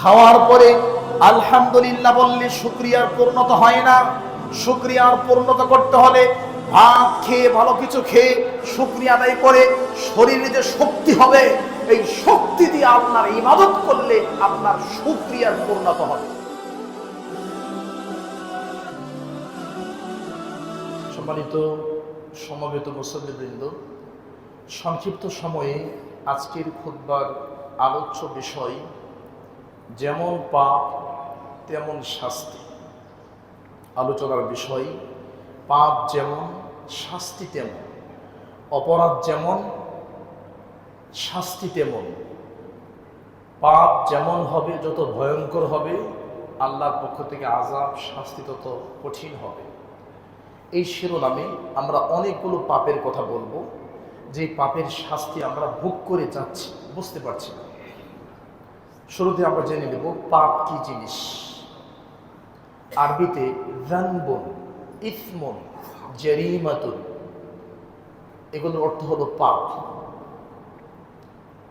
খাওয়ার পরে আলহামদুলিল্লাহ বললে শুকরিয়ার পূর্ণতা হয় না। শুকরিয়ার পূর্ণতা করতে হলে ভাত খেয়ে, ভালো কিছু খেয়ে শুকরিয়া আদায় করে শরীরে যে শক্তি হবে, এই শক্তি দিয়ে আপনার ইবাদত করলে আপনার শুকরিয়ার পূর্ণতা হবে। সম্মানিত সমবেত মুসল্লিবৃন্দ, সংক্ষিপ্ত সময়ে আজকের খুতবার আলোচ্য বিষয় যেমন পাপ তেমন শাস্তি। আলোচনার বিষয় পাপ যেমন শাস্তি তেমন, অপরাধ যেমন শাস্তি তেমন। পাপ যেমন হবে, যত ভয়ঙ্কর হবে, আল্লাহর পক্ষ থেকে আযাব শাস্তি তত কঠিন হবে। এই শিরোনামে আমরা অনেকগুলো পাপের কথা বলবো, যে পাপের শাস্তি আমরা ভোগ করে যাচ্ছি, বুঝতে পারছি না। শুরুতে আমরা জেনে নেব পাপ কি জিনিস। আরবিতে যানবুন, ইসমুন, জারিমাতুন, এগুলোর অর্থ হলো পাপ।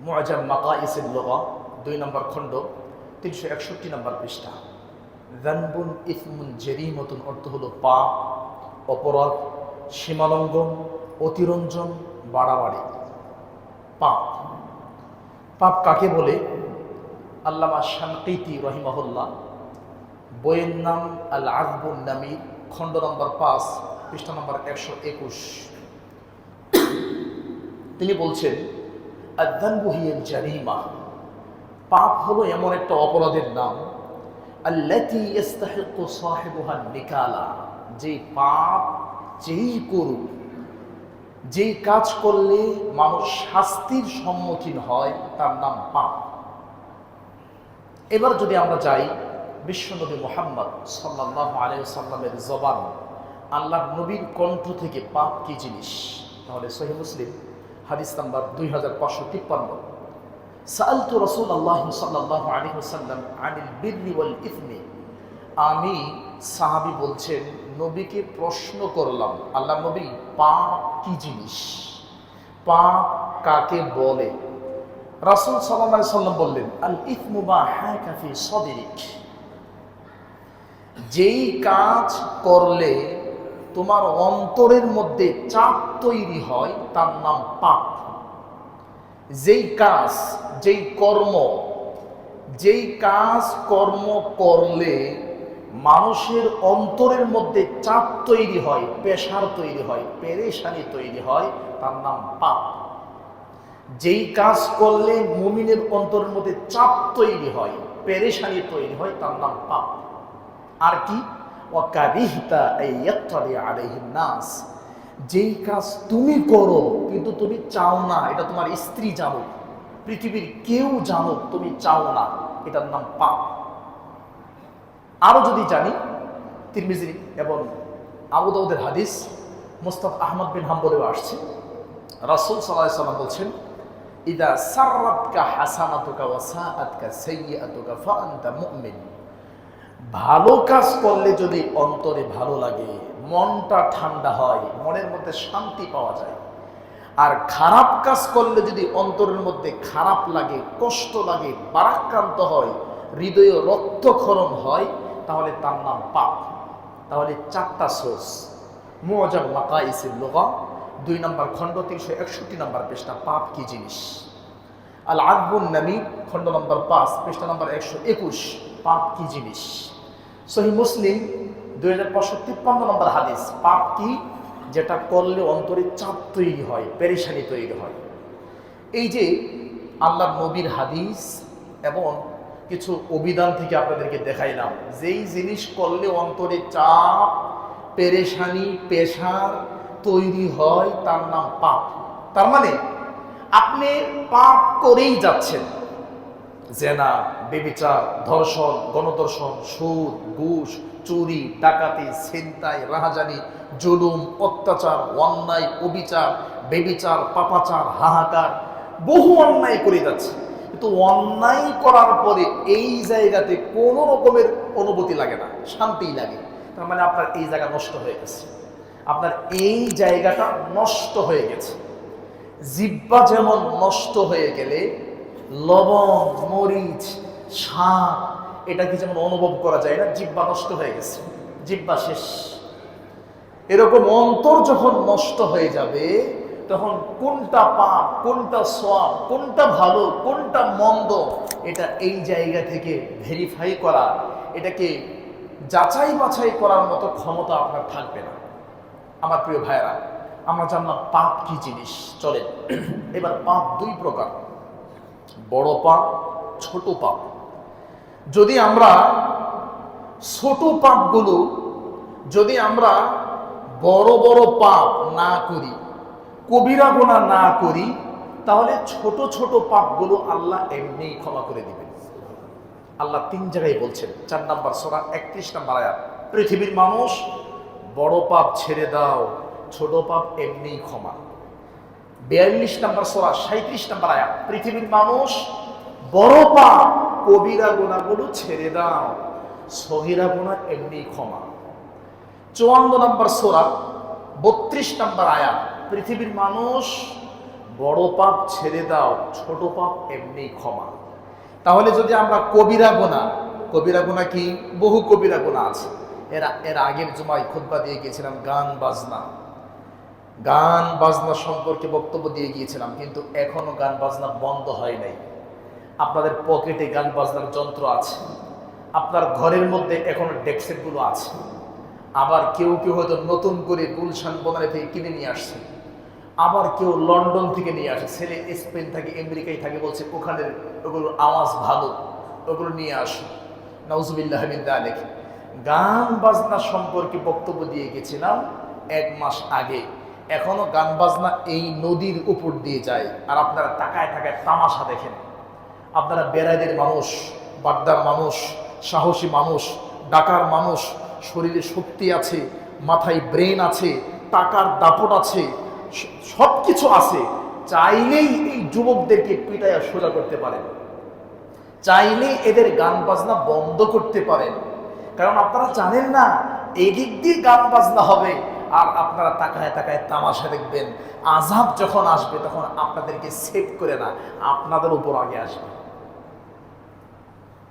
মুআজাম মাকাইসিল লুগা 2 নম্বর খণ্ড 361 নম্বর পৃষ্ঠা। যানবুন, ইসমুন, জারিমাতুন অর্থ হলো পাপ, অপরাধ, সীমালঙ্ঘন, অতিরঞ্জন, বাড়াবাড়ি। পাপ পাপ কাকে বলে? আল্লামা শানকিতি রহিমাহুল্লাহ বইয়ের নাম আল আযবুন নামীর, খণ্ড নম্বর 5 পৃষ্ঠা নম্বর 121, তিনি বলছেন আয-যানবু হিয়াল জারিমা, পাপ হলো এমন একটা অপরাধের নাম, আল্লাতী ইস্তাহিক্কু সাহিবুহা নিকালা, যে পাপ যেই করুক, যেই কাজ করলে মানুষ শাস্তির সম্মুখীন হয়, তার নাম পাপ। এবার যদি আমরা যাই বিশ্বনবী মুহাম্মদ সাল্লাল্লাহু আলাইহি ওয়াসাল্লামের জবান, আল্লাহর নবীর কণ্ঠ থেকে পাপ কি জিনিস, তাহলে সহিহ মুসলিম হাদিস নাম্বার 2553, সাআলতু রাসূলুল্লাহ সাল্লাল্লাহু আলাইহি ওয়াসাল্লাম আনিল বিররি ওয়াল ইসমি, আমি সাহাবী বলছেন নবীকে প্রশ্ন করলাম, আল্লাহ নবী পাপ কি জিনিস, পাপ কাকে বলে? রাসূল সাল্লাল্লাহু আলাইহি ওয়াসাল্লাম বললেন আল ইসমু মা হাকা ফি সাদরিক, যেই কাজ করলে তোমার অন্তরের মধ্যে চাপ তৈরি হয় তার নাম পাপ। যেই কাজ, যেই কর্ম, যেই কাজ কর্ম করলে মানুষের অন্তরের মধ্যে চাপ তৈরি হয়, প্রেসার তৈরি হয়, পেরেশানি তৈরি হয়, তার নাম পাপ। যেই কাজ করলে মুমিনের অন্তরের মধ্যে চাপ তৈরি হয়, পেরেশানি তৈরি হয়, তার নাম পাপ। আর কি? ওয়াকারিহতা আইয়াত্তালি আলাইহিন নাস, যেই কাজ তুমি করো কিন্তু তুমি চাও না এটা তোমার স্ত্রী জানুক, পৃথিবীর কেউ জানুক, তুমি চাও না, এটার নাম পাপ। আরো যদি জানি, তিরমিজি এবং আবু দাউদের হাদিস, মুস্তাদ আহমদ বিন হাম্বলেও আসছে, রাসূল সাল্লাল্লাহু আলাইহি ওয়াসাল্লাম বলছেন ইদা সাররাতকা হাসানাতুকা ওয়া সাআতকা সাইয়্যাতুকা ফাআনতা মুমিন, ভালো কাজ করলে যদি অন্তরে ভালো লাগে, মনটা ঠান্ডা হয়, মনের মধ্যে শান্তি পাওয়া যায়, আর খারাপ কাজ করলে যদি অন্তরের মধ্যে খারাপ লাগে, কষ্ট লাগে, বারাক্রান্ত হয়, হৃদয়ে রক্তক্ষরণ হয়, তাহলে তার নাম পাপ। তাহলে 4টা সোর্স, মুআজাম মাকাইসিল লুগা 2 নম্বর খণ্ড 361 নম্বর পৃষ্ঠা, পাপ কি জিনিস। আল আযবুন নামীর, খণ্ড নম্বর 5 পৃষ্ঠা নম্বর 121, পাপ কি জিনিস। সহিহ মুসলিম 2553 নম্বর হাদিস, পাপ কি? যেটা করলে অন্তরে চাপ তৈরি হয়, পেরেশানি তৈরি হয়। এই যে আল্লাহর নবীর হাদিস এবং কিছু অভিধান থেকে আপনাদেরকে দেখাইলাম, যেই জিনিস করলে অন্তরে চাপ, পেরেশানি, প্রেসার তৈরি হয়, তার নাম পাপ। তার মানে আপনি পাপ করেই যাচ্ছেন, জেনা, ব্যভিচার, ধর্ষণ, গণধর্ষণ, সুদ, ঘুষ, চুরি, ডাকাতি, ছিনতাই, রাহাজানি, জুলুম, অত্যাচার, অন্যায়, অবিচার, ব্যভিচার, পাপাচার, হাহাকার, বহু অন্যায় করে যাচ্ছে। কিন্তু অন্যায় করার পরে এই জায়গাতে কোনো রকমের অনুভূতি লাগে না, শান্তি লাগে। তার মানে আপনার এই জায়গা নষ্ট হয়ে গেছে, আপনার এই জায়গাটা নষ্ট হয়ে গেছে। জিহ্বা যেমন নষ্ট হয়ে গেলে লবণ, মরিচ স্বাদ, এটা কি যেমন অনুভব করা যায় না, জিহ্বা নষ্ট হয়ে গেছে, জিহ্বা শেষ। এরকম অন্তর যখন নষ্ট হয়ে যাবে, তখন কোনটা পাপ, কোনটা সওয়াব, কোনটা ভালো, কোনটা মন্দ, এটা এই জায়গা থেকে ভেরিফাই করা, এটাকে যাচাই বাছাই করার মতো ক্ষমতা আপনার থাকবে না। আমার প্রিয় ভাইয়েরা, আমরা জানলাম পাপ কি জিনিস। চলেন এবার পাপ দুই প্রকার, বড় পাপ, ছোট পাপ। যদি আমরা ছোট পাপগুলো, যদি আমরা বড় বড় পাপ না করি, কবিরা গুনাহ না করি, তাহলে ছোট ছোট পাপগুলো আল্লাহ এমনিই ক্ষমা করে দিবেন। আল্লাহ 3 জায়গায় বলছেন, 4 নম্বর সূরা 31 নম্বর আয়াত, পৃথিবীর মানুষ বড় পাপ ছেড়ে দাও, ছোট পাপ এমনিই ক্ষমা। 42 নম্বর সূরা 37 নম্বর আয়াত, পৃথিবীর মানুষ বড় পাপ কবিরা গুনাহগুলো ছেড়ে দাও, সগীরা গুনাহ এমনিই ক্ষমা। 54 নম্বর সূরা 32 নম্বর আয়াত, পৃথিবীর মানুষ বড় পাপ ছেড়ে দাও, ছোট পাপ এমনি ক্ষমা। তাহলে যদি আমরা কবিরা গুনাহ কি, বহু কবিরা গুনাহ আছে। এর আগের জুমায় খুতবা দিয়ে গিয়েছিলাম গান বাজনা সম্পর্কে বক্তব্য দিয়ে গিয়েছিলাম, কিন্তু এখনো গান বাজনা বন্ধ হয় নাই। আপনাদের পকেটে গান বাজনার যন্ত্র আছে, আপনার ঘরের মধ্যে এখনো ডেকসেটগুলো আছে। আবার কেউ কেউ হয়তো নতুন করে গুলশান বনানী থেকে কিনে নিয়ে আসছে, আবার কেউ লন্ডন থেকে নিয়ে আসে, ছেলে স্পেন থাকে, আমেরিকায় থাকে, বলছে ওখানের ওগুলোর আওয়াজ ভালো, ওগুলো নিয়ে আসো। নাউজুবিল্লাহ মিন যালিক। গান বাজনা সম্পর্কে বক্তব্য দিয়ে গেছিলাম 1 মাস আগে। এখনো গান বাজনা এই নদীর উপর দিয়ে যায়, আর আপনারা টাকায় টাকায় তামাশা দেখেন। আপনারা বেড়াইদের মানুষ, বাড্ডার মানুষ, সাহসী মানুষ, ডাকার মানুষ, শরীরে শক্তি আছে, মাথায় ব্রেন আছে, টাকার দাপট আছে, সব কিছু আছে। চাইলেই এই যুবকদেরকে পিটাইয়া সোজা করতে পারেন, চাইলেই এদের গান বাজনা বন্ধ করতে পারেন। কারণ আপনারা জানেন না এদিক দিয়ে গান বাজনা হবে, আর আপনারা তাকায় তাকায় তামাশা দেখবেন। আযাব যখন আসবে তখন আপনাদেরকে সেভ করে না, আপনাদের উপর আগে আসবে।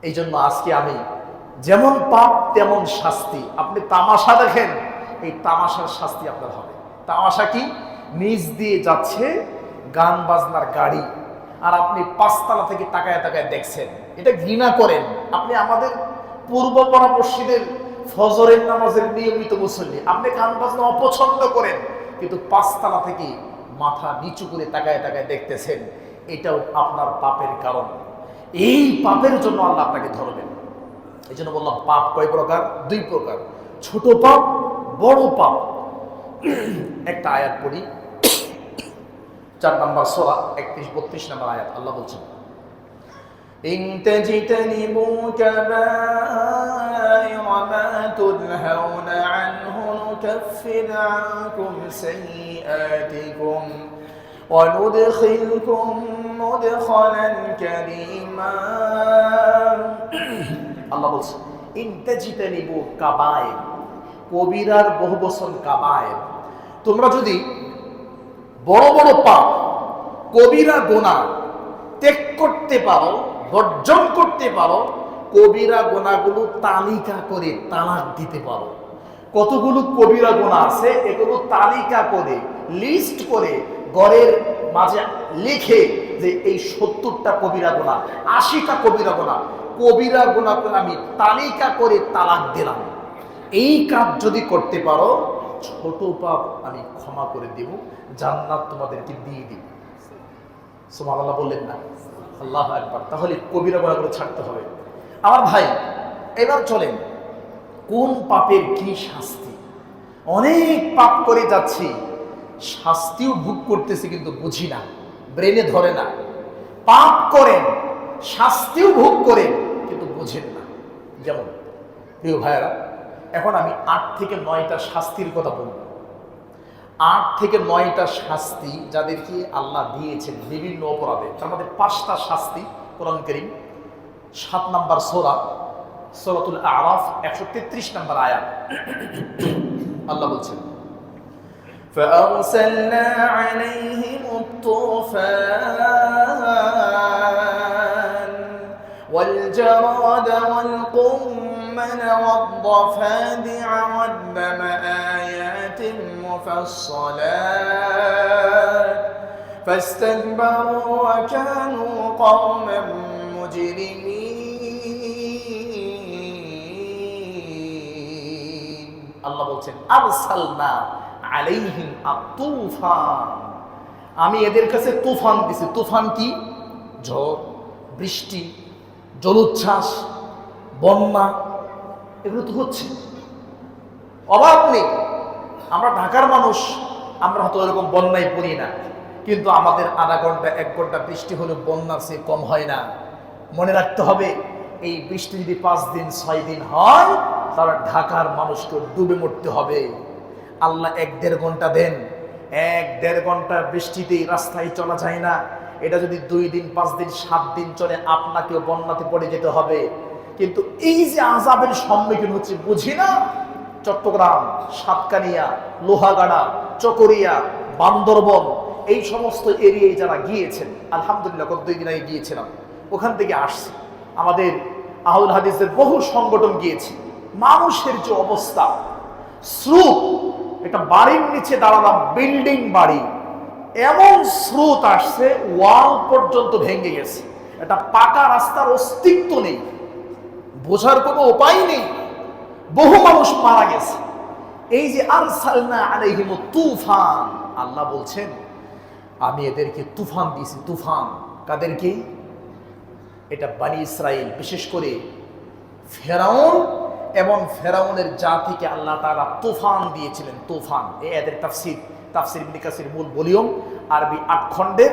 এই জন্য আজকে আমি, যেমন পাপ তেমন শাস্তি। আপনি তামাশা দেখেন, এই তামাশার শাস্তি আপনার হবে। তামাশা কি? নিচ দিয়ে যাচ্ছে গান বাজনার গাড়ি, আর আপনি 5 তলা থেকে তাকায় তাকায় দেখছেন, এটা ঘৃণা করেন। আপনি আমাদের পূর্বপাড়া মসজিদের ফজরের নামাজের নিয়মিত মুসল্লি, আপনি গান বাজনা অপছন্দ করেন, কিন্তু 5 তলা থেকে মাথা নিচু করে তাকায় তাকায় দেখতেছেন, এটাও আপনার পাপের কারণ। এই পাপের জন্য আল্লাহ আপনাকে ধরবেন। এই জন্য বললাম পাপ কয় প্রকার? 2 প্রকার, ছোট পাপ, বড় পাপ। একটা আয়াত পড়ি, 4 নম্বর সূরা 31-32 নম্বর আয়াত। আল্লাহ বলছেন, ইন তাজতানিবু কাবায়িরা মা তুনহাউনা আনহু নুকাফির আনকুম সাইয়্যাতিকুম ওয়া নুদখিলকুম মুদখালান কারীমা। আল্লাহ বলছেন, ইন তাজতানিবু কাবায়ির, কবিরার বহুবচন কাবায়ির। তোমরা যদি বড় বড় পাপ, কবিরা গুনাহ ত্যাগ করতে পারো, বর্জন করতে পারো, কবিরা গুনাহগুলো তালিকা করে তালাক দিতে পারো। কতগুলো কবিরা গুনাহ আছে, এগুলো তালিকা করে, লিস্ট করে, ঘরের মাঝে লিখে যে এই 70টা কবিরা গুনাহ, 80টা কবিরা গুনাহ, কবিরা গুনাহকে আমি তালিকা করে তালাক দিলাম। এই কাজ যদি করতে পারো, ছোট পাপ আমি ক্ষমা করে দিব, জান্নাত তোমাদেরকে দিয়ে দিব। সুবহানাল্লাহ বললেন না? আল্লাহু আকবার। তাহলে কবিরা গুনাহগুলো ছাড়তে হবে। আমার ভাই, এবার চলেন কোন পাপের কি শাস্তি। অনেক পাপ করে যাচ্ছি, শাস্তিও ভোগ করতেছি, কিন্তু বুঝি না, ব্রেনে ধরে না। পাপ করেন, শাস্তিও ভোগ করেন, কিন্তু বুঝেন না। যেমন প্রিয় ভাইয়েরা, এখন আমি 8 থেকে 9টা শাস্তির কথা বলব। 8 থেকে 9টা শাস্তি যাদেরকে আল্লাহ দিয়েছেন বিভিন্ন অপরাধে। তার মধ্যে 5টা শাস্তি কোরআন কারীম 7 নম্বর সূরাতুল আরাফ 133 নম্বর আয়াত। আল্লাহ বলছেন, فأرسلنا عليهم الطوفان والجراد والقمل والضفادع والدم آيات مفصلات فاستكبروا وكانوا قوما مجرمين আল্লাহ বলছেন আরসালনা আলাইহিম আত-তুফান, আমি এদের কাছে তুফান দিছি। তুফান কি? ঝড়, বৃষ্টি, জলোচ্ছ্বাস, বন্যা, এগুলো তো হচ্ছে, অভাব নেই। আমরা ঢাকার মানুষ, আমরা হয়তো এরকম বন্যায় পড়ি না, কিন্তু আমাদের আধা ঘন্টা 1 ঘন্টা বৃষ্টি হলে বন্যার চেয়ে কম হয় না। মনে রাখতে হবে, এই বৃষ্টি যদি 5 দিন 6 দিন হয়, তাহলে ঢাকার মানুষকে ডুবে মরতে হবে। আল্লাহ 1-1.5 ঘন্টা দেন, 1-1.5 ঘন্টার বৃষ্টিতেই রাস্তায় চলা যায় না। এটা যদি 2 দিন 5 দিন 7 দিন চলে, আপনাকেও বন্যাতে পড়ে যেতে হবে। কিন্তু এই যে আযাবের সম্মুখীন হচ্ছে, বুঝি না? চট্টগ্রাম, সাতকানিয়া, লোহাগাড়া, চকরিয়া, বান্দরবন, এই সমস্ত এরিয়ায় যারা গিয়েছেন, আলহামদুলিল্লাহ গত 2 দিন আগে গিয়েছিলাম, ওখান থেকে আসছে আমাদের আহলুল হাদিসের বহু সংগঠন গিয়েছে। মানুষের যে অবস্থা, স্রোত, একটা বাড়ির নিচে দাঁড়ালাম, বিল্ডিং বাড়ি, এমন স্রোত আসছে ওয়াল পর্যন্ত ভেঙে গেছে। একটা পাকা রাস্তার অস্তিত্ব নেই, বোঝার কোনো উপায় নেই, বহু মানুষ মারা গেছে। এই যে আরসালনা আলাইহিম তুফান, আল্লাহ বলছেন আমি এদেরকে তুফান দিয়েছি। তুফান কাদেরকে? এটা বনি ইসরাইল, বিশেষ করে ফেরাউন এবং ফেরাউনের জাতিকে আল্লাহ তাআলা তুফান দিয়েছিলেন। তুফান, এই এদের তাফসীর ইবনে কাসির মূল ভলিউম, আরবি 8 খণ্ডের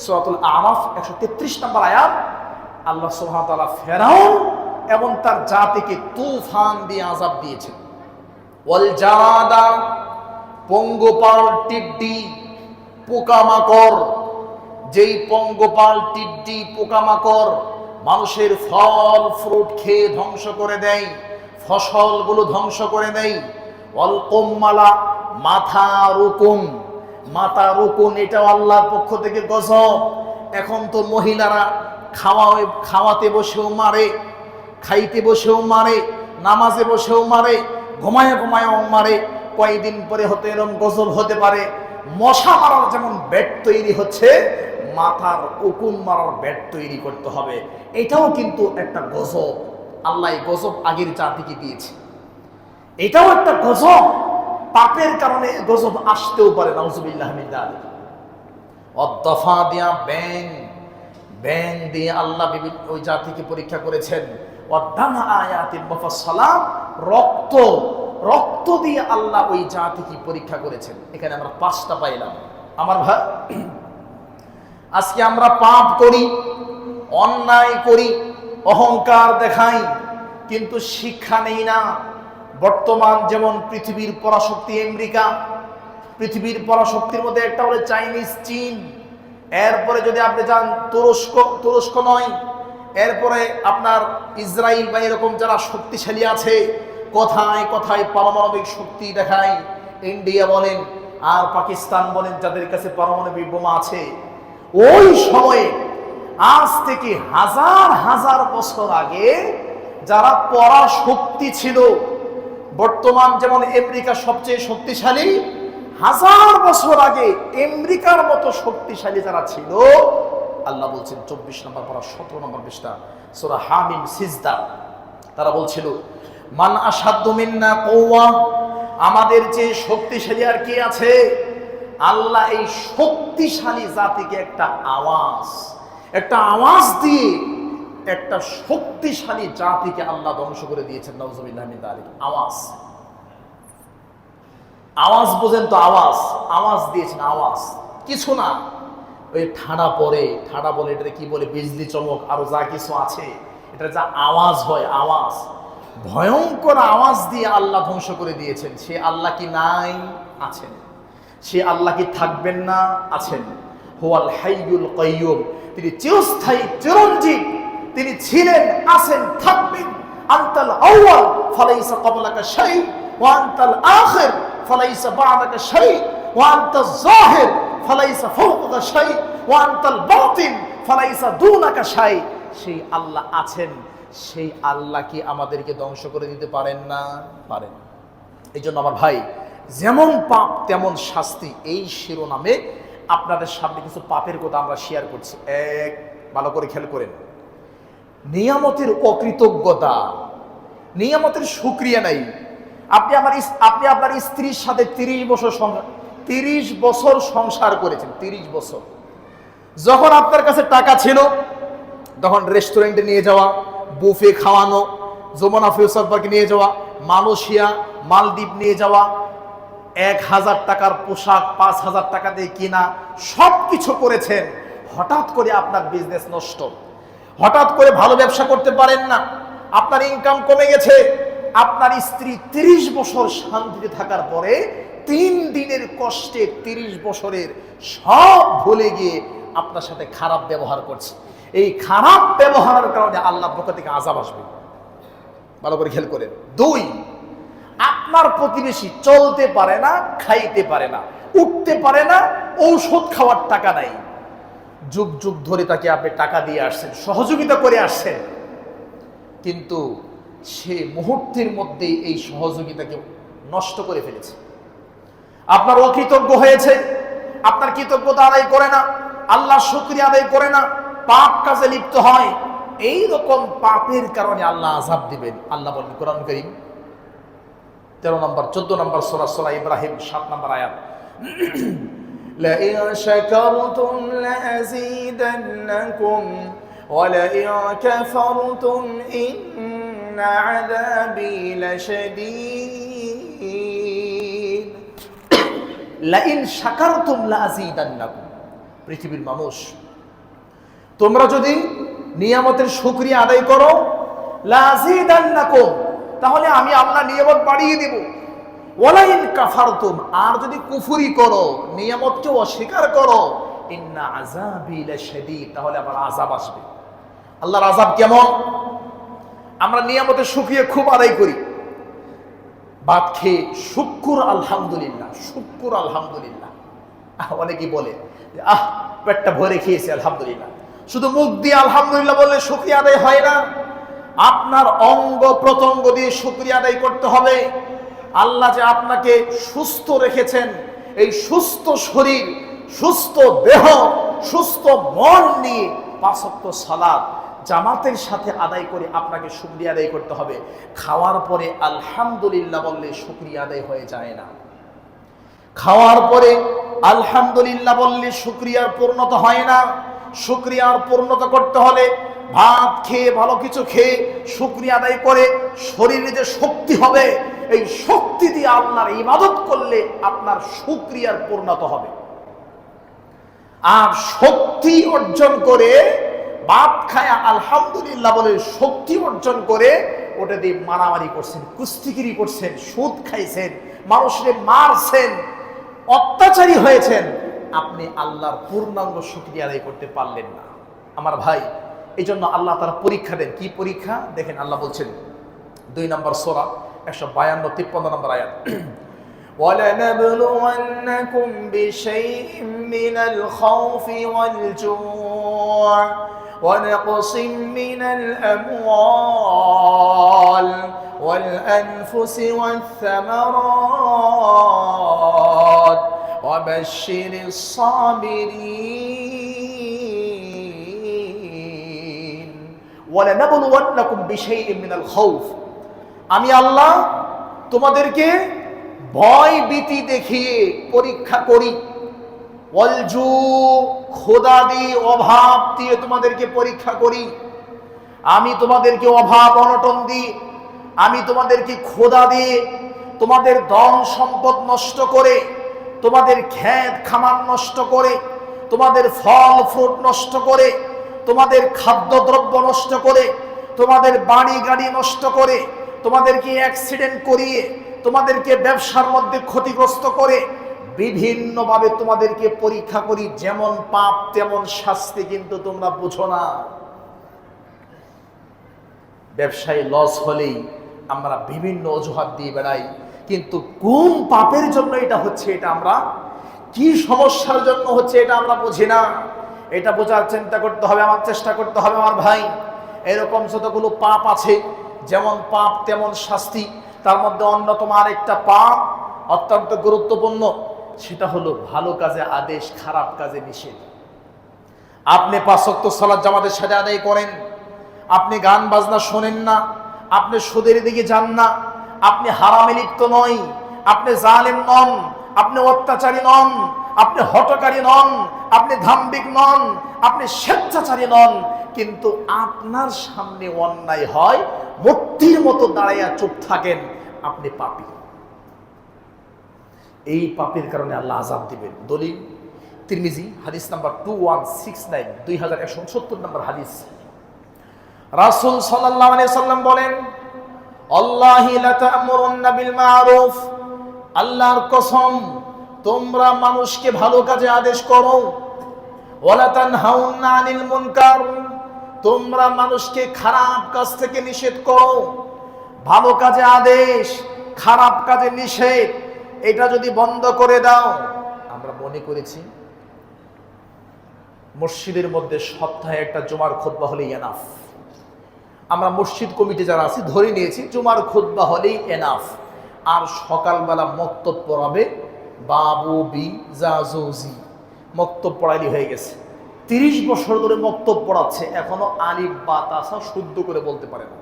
সূরাতুল আরাফ 133 নম্বর আয়াত। আল্লাহ সুবহানাহু ওয়া তাআলা ফেরাউন এবং তার জাতিকে তুফান দিয়ে আযাব দিয়েছেন। ওয়াল জারাদা, পঙ্গপাল, টিড্ডি, পোকামাকড়, যেই পঙ্গপাল, টিড্ডি, পোকামাকড় মানুষের ফল ফ্রুট খেয়ে ধ্বংস করে দেয়, ফসলগুলো ধ্বংস করে দেয়। ওয়াল কুম্মালা, মাথা রুকুন, মাথা রুকুন, এটাও আল্লাহর পক্ষ থেকে গজব। এখন তো মহিলারা খাওয়াতে বসেও মারে, খাইতে বসেও মারে, নামাজে বসেও মারে, ঘুমায়ও মারে। কয়েকদিন পরে হতে এরকম গজব হতে পারে। মশা মারার যেমন ব্যাট তৈরি হচ্ছে, মাথার উকুন মারার ব্যাট তৈরি করতে হবে। এটাও কিন্তু একটা গজব। আল্লাহ এই গজব আগের জাতিকে দিয়েছে, এটাও একটা গজব। পাপের কারণে গজব আসতেও পারে, নাউজুবিল্লাহ মিন যালিক। অদ্দফা দিয়া, ব্যাং দিয়ে আল্লাহ ওই জাতিকে পরীক্ষা করেছেন। ওয়াদামা আয়াতিন মুফাসসালাত, রক্ত দিয়ে আল্লাহ ওই জাতিকে পরীক্ষা করেছেন। এখানে আমরা 5টা পাইলাম। আমার ভাই, আজকে আমরা পাপ করি, অন্যায় করি, অহংকার দেখাই, কিন্তু শিক্ষা নেই না। বর্তমান যেমন পৃথিবীর পরাশক্তি আমেরিকা, পৃথিবীর পরাশক্তির মধ্যে একটা হলো চাইনিজ, চীন, এরপরে যদি আপনি যান তুরস্ক নয়, এরপরে আপনার ইসরায়েল বা এরকম যারা শক্তিশালী আছে, কথায় কথায় পারমাণবিক শক্তি দেখায়। ইন্ডিয়া বলেন আর পাকিস্তান বলেন, যাদের কাছে পারমাণবিক বোমা আছে। ওই সময়ে আজ থেকে হাজার হাজার বছর আগে যারা পরাশক্তি ছিল, বর্তমান যেমন আমেরিকা সবচেয়ে শক্তিশালী, হাজার বছর আগে আমেরিকার মতো শক্তিশালী যারা ছিল, আল্লাহ বলছেন 24 নম্বর পারা 17 নম্বর পৃষ্ঠা সূরা হামিম সিজদা, তারা বলছিল মান আশাদ্দু মিন্না কুওয়া, আমাদের যে শক্তিশালী আর কে আছে? আল্লাহ এই শক্তিশালী জাতিকে একটা আওয়াজ দিয়ে একটা শক্তিশালী জাতিকে আল্লাহ ধ্বংস করে দিয়েছেন। নাউজুবিল্লাহ মিন যালিক। আওয়াজ বোঝেন তো? আওয়াজ দিয়েছেন, আওয়াজ কিছু না, ওই ঠাডা বলে, এটা কি বলে, বিজলি চমক, আরো যা কিছু আছে, এটা যা আওয়াজ হয়, আওয়াজ, ভয়ঙ্কর আওয়াজ দিয়ে আল্লাহ ধ্বংস করে দিয়েছেন। সে আল্লাহ কি নাই? আছেন। সে আল্লাহ কি থাকবেন না? আছেন। হুয়াল হাইয়ুল কাইয়ুম, তিনি চিরস্থায়ী, চিরঞ্জীব, তিনি ছিলেন, আছেন, থাকবেন। আনতাল আউয়াল ফালাইসা ক্বাবলাকা শাই ওয়া আনতাল আখির ফালাইসা বা'দাকা শাই ওয়া আনতাজ যাহির ফালাইসা ফাওকাকা শাই ওয়া আনতাল বাতিন ফালাইসা দুনাকা শাই। সেই আল্লাহ আছেন, সেই আল্লাহ কি আমাদেরকে ধ্বংস করে দিতে পারেন না? পারেন। এই জন্য আমার ভাই, যেমন পাপ তেমন শাস্তি, এই শিরোনামে আপনাদের সামনে কিছু পাপের কথা আমরা শেয়ার করছি। এক, ভালো করে খেয়াল করেন, নিয়ামতের অকৃতজ্ঞতা, নিয়ামতের শুকরিয়া নাই। আপনি আপনার স্ত্রীর সাথে 30 বছর সংসার করেছেন, 30 বছর। যখন আপনার কাছে টাকা ছিল তখন রেস্টুরেন্টে নিয়ে যাওয়া, বুফে খাওয়ানো, যমুনা ফিউচার পার্কে নিয়ে যাওয়া, মালয়েশিয়া মালদ্বীপ নিয়ে যাওয়া, 1000 টাকার পোশাক 5000 টাকা দিয়ে কিনা, সব কিছু করেছেন। হঠাৎ করে আপনার বিজনেস নষ্ট, হঠাৎ করে ভালো ব্যবসা করতে পারেন না, আপনার ইনকাম কমে গেছে। আপনার স্ত্রী 30 বছর শান্তিতে থাকার পরে 3 দিনের কষ্টে 30 বছরের সব ভুলে গিয়ে আপনার সাথে খারাপ ব্যবহার করছে। এই খারাপ ব্যবহারের কারণে আল্লাহর পক্ষ থেকে আযাব আসবে। ভালো করে খেয়াল করেন। 2, আপনার প্রতিবেশী চলতে পারে না, খাইতে পারে না, উঠতে পারে না, ঔষধ খাওয়ার টাকা নাই। যুগ যুগ ধরে তাকে আপনি টাকা দিয়ে আসছেন, সহযোগিতা করে আসছেন, কিন্তু সে মুহূর্তের মধ্যেই এই সহযোগিতাকে নষ্ট করে ফেলেছে। আপনার অকৃতজ্ঞ হয়েছে, আপনার কৃতজ্ঞতা আদায় করে না, আল্লাহর শুকরিয়া আদায় করে না, পাপ কাজে লিপ্ত হয়। এই রকম পাপের কারণে আল্লাহ আযাব দিবেন। আল্লাহ বলেন কোরআন কারীম 13 নম্বর 14 নম্বর সূরা ইব্রাহিম 7 নম্বর আয়াত, لئن شكرتم لأزيدنكم ولئن كفرتم إن عذابي لشديد লাইন শাকারতুম লাযীদান্নাকুম। পৃথিবীর মানুষ, তোমরা যদি নিয়ামতের শুকরিয়া আদায় করো, লাযীদান্নাকুম, তাহলে আমি আল্লাহ নিয়ামত বাড়িয়ে দেব। ওয়ালাইন কাফারতুম, আর যদি কুফরি করো, নিয়ামতকে অস্বীকার করো, ইন্না আযাবি লাশাদীদ, তাহলে আমার আযাব আসবে। আল্লাহর আযাব কেমন? আমরা নিয়ামতের শুকরিয়া খুব আদায় করি, ভাত খেয়ে শুকর আলহামদুলিল্লাহ, শুকর আলহামদুলিল্লাহ। অনেকেই বলে পেটটা ভরে খেয়েছে আলহামদুলিল্লাহ। শুধু মুখ দিয়ে আলহামদুলিল্লাহ বললে শুকরিয়া আদায় হয় না, আপনার অঙ্গ প্রত্যঙ্গ দিয়ে শুকরিয়া আদায় করতে হবে। আল্লাহ যে আপনাকে সুস্থ রেখেছেন, এই সুস্থ শরীর, সুস্থ দেহ, সুস্থ মন নিয়ে 5 ওয়াক্ত সালাত জামাতের সাথে আদায় করে আপনাকে শুকরিয়া আদায় করতে হবে। খাওয়ার পরে আলহামদুলিল্লাহ বললে শুকরিয়া আদায় হয়ে যায় না। খাওয়ার পরে আলহামদুলিল্লাহ বললে শুকরিয়ার পূর্ণতা হয় না। শুকরিয়ার পূর্ণতা করতে হলে ভাত খেয়ে, ভালো কিছু খেয়ে শুকরিয়া আদায় করে শরীরে যে শক্তি হবে, এই শক্তি দিয়ে আল্লাহর ইবাদত করলে আপনার শুকরিয়ার পূর্ণতা হবে। আর শক্তি অর্জন করে ভাত খায়া আলহামদুলিল্লাহ বলে শক্তি অর্জন করে ওটা দিয়ে মারামারি করছেন, কুস্তিগিরি করছেন, সুদ খাইছেন, মানুষকে মারছেন, অত্যাচারী হয়েছেন, আপনি আল্লাহর পূর্ণাঙ্গ শুকরিয়া আদায় করতে পারলেন না। আমার ভাই, এই জন্য আল্লাহ তারা পরীক্ষা দেন। কি পরীক্ষা? দেখেন, আল্লাহ বলছেন 2 নম্বর সূরা 152-53 নম্বর আয়াত, وَلَنَبْلُوَنَّكُمْ بِشَيْءٍ مِّنَ الْخَوْفِ وَالْجُوعِ وَنَقْصٍ مِّنَ الْأَمْوَالِ وَالْأَنفُسِ وَالثَّمَرَاتِ وَبَشِّرِ الصَّابِرِينَ وَلَنَبْلُوَنَّكُمْ بِشَيْءٍ مِّنَ الْخَوْفِ, আমি আল্লাহ তোমাদেরকে ভয় ভীতি দেখিয়ে পরীক্ষা করি। ওয়ালজু, খোদা দিয়ে, অভাব দিয়ে তোমাদেরকে পরীক্ষা করি। আমি তোমাদেরকে অভাব অনটন দিই, আমি তোমাদেরকে খোদা দিয়ে, তোমাদের ধন সম্পদ নষ্ট করে, তোমাদের ক্ষেত খামার নষ্ট করে, তোমাদের ফল ফ্রুট নষ্ট করে, তোমাদের খাদ্যদ্রব্য নষ্ট করে, তোমাদের বাড়ি গাড়ি নষ্ট করে, তোমাদেরকে অ্যাক্সিডেন্ট করিয়ে, তোমাদেরকে ব্যবসার মধ্যে ক্ষতিগ্রস্ত করে বিভিন্নভাবে তোমাদেরকে পরীক্ষা করি। যেমন পাপ তেমন শাস্তি, কিন্তু তোমরা বুঝো না। ব্যবসায় লস হলেই আমরা বিভিন্ন অজুহাত দিয়ে বেড়াই, কিন্তু কোন পাপের জন্য এটা হচ্ছে, এটা আমরা কি সমস্যার জন্য হচ্ছে, এটা আমরা বুঝি না। এটা বোঝার চিন্তা করতে হবে, আমার চেষ্টা করতে হবে আমার ভাই। এরকম যতগুলো পাপ আছে, যেমন পাপ তেমন শাস্তি, তার মধ্যে অন্যতম আরেকটা পাপ অত্যন্ত গুরুত্বপূর্ণ, সেটা হলো ভালো কাজে আদেশ, খারাপ কাজে নিষেধ। আপনি 5 ওয়াক্ত সালাত জামাতের সাথে আদায় করেন, আপনি গান বাজনা শোনেন না, আপনি সুদের দিকে যান না, আপনি হারামে লিপ্ত নয়, আপনি জালেম নন, আপনি অত্যাচারী নন, আপনি হঠকারী নন, আপনি ধাম্বিক নন, আপনি স্বেচ্ছাচারী নন, কিন্তু আপনার সামনে অন্যায় হয়, মূর্তির মতো দাঁড়াইয়া চুপ থাকেন, আপনি পাপী। এই পাপের কারণে আল্লাহ আযাব দিবেন। দলিল তিরমিজি হাদিস নাম্বার 2169, 2169 নম্বর হাদিস। রাসূল সাল্লাল্লাহু আলাইহি সাল্লাম বলেন, আল্লাহি লা তা'মুরুন্না বিল মা'রুফ, আল্লাহর কসম তোমরা মানুষকে ভালো কাজে আদেশ করো, ওয়ালা তানহাউন্না আনিল মুনকার, তোমরা মানুষকে খারাপ কাজ থেকে নিষেধ করো। ভালো কাজে আদেশ, খারাপ কাজে নিষেধ, এটা যদি বন্ধ করে দাও, আমরা মনে করেছি মসজিদের মধ্যে সপ্তাহে একটা জুমার খুতবা হলেই এনাফ। আমরা মসজিদ কমিটি যারা আছি ধরে নিয়েছি জুমার খুতবা হলেই এনাফ, আর সকালবেলা মক্তব পড়াবে বাবু বি জাজুজি, মক্তব পড়াইলি হয়ে গেছে। 30 বছর ধরে মক্তব পড়াচ্ছে, এখনো আলিফ বা তাসা শুদ্ধ করে বলতে পারে না।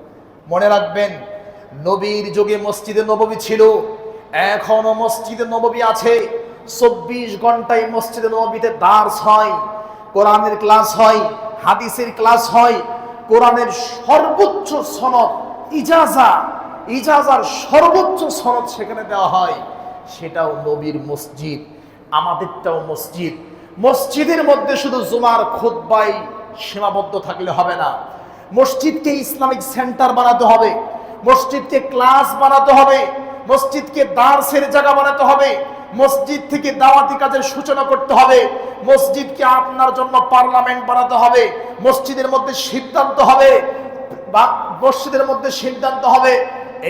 মনে রাখবেন, নবীর যুগে মসজিদে নববী ছিল, এখনো মসজিদে নববী আছে। 24 ঘন্টায় মসজিদে নববীতে দার্স হয়, কোরআনের ক্লাস হয়, হাদিসের ক্লাস হয়, কোরআনের সর্বোচ্চ সনদ ইজাজার সর্বোচ্চ সনদ সেখানে দেওয়া হয়। সেটাও নবীর মসজিদ, আমাদেরটাও মসজিদ। মসজিদের মধ্যে শুধু জুমার খুতবায় সীমাবদ্ধ থাকলে হবে না, মসজিদকে ইসলামিক সেন্টার বানাতে হবে, মসজিদকে ক্লাস বানাতে হবে, মসজিদকে দার্সের জায়গা বানাতে হবে, মসজিদ থেকে দাওয়াতি কাজের সূচনা করতে হবে, মসজিদকে আপনার জন্য পার্লামেন্ট বানাতে হবে, মসজিদের মধ্যে সিদ্ধান্ত হবে, বা মসজিদের মধ্যে সিদ্ধান্ত হবে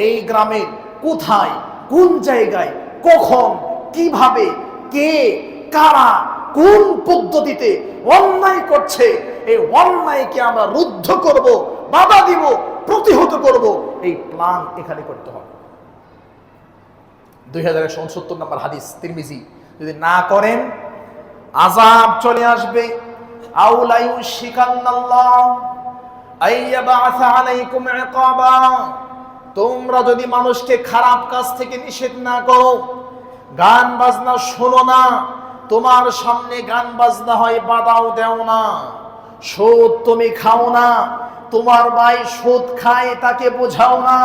এই গ্রামে কোথায়, কোন জায়গায়, কখন, কিভাবে, কে, কারা, কোন পদ্ধতিতে অন্যায় করছে, এই অন্যায়কে আমরা রুদ্ধ করব, বাধা দিব, প্রতিহত করব, এই প্ল্যান এখানে করতে হবে। 2169 নম্বর হাদিস তিরমিজি। যদি না করেন আযাব চলে আসবে। আউলা ইউশিকান্নাল্লাহ আইয়াবা'আসা আলাইকুম ইকাবা, তোমরা যদি মানুষকে খারাপ কাজ থেকে নিষেধ না করো, গান বাজনা শোনো না, তোমার সামনে গান বাজনা হয় বাধাও দেও না, সুদ তুমি খাও না, তোমার ভাই সুদ খায় তাকে বোঝাও না,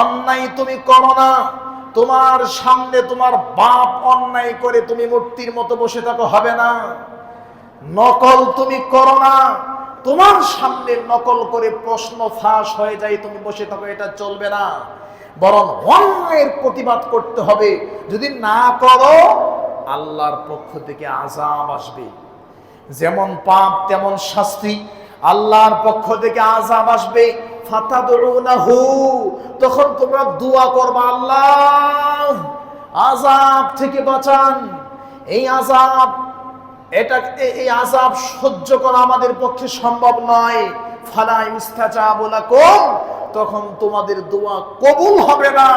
অন্যায় তুমি করো না, তোমার সামনে তোমার বাপ অন্যায় করে তুমি মূর্তির মতো বসে থাকো, হবে না। নকল তুমি করো না, তোমার সামনে নকল করে প্রশ্ন ফাঁস হয়ে যায়, তুমি বসে থাকো, এটা চলবে না। বরং অন্যায়ের প্রতিবাদ করতে হবে। যদি না করো আল্লাহর পক্ষ থেকে আযাব আসবে। যেমন পাপ তেমন শাস্তি, আল্লাহর পক্ষ থেকে আযাব আসবে। ফাতাদউনাহু, তখন তোমরা দোয়া করবা, আল্লাহ আযাব থেকে বাঁচান, এই আযাব এই আযাব সহ্য করা আমাদের পক্ষে সম্ভব নয়। ফালা ইস্তাজাবু লাকুম, তখন তোমাদের দোয়া কবুল হবে না,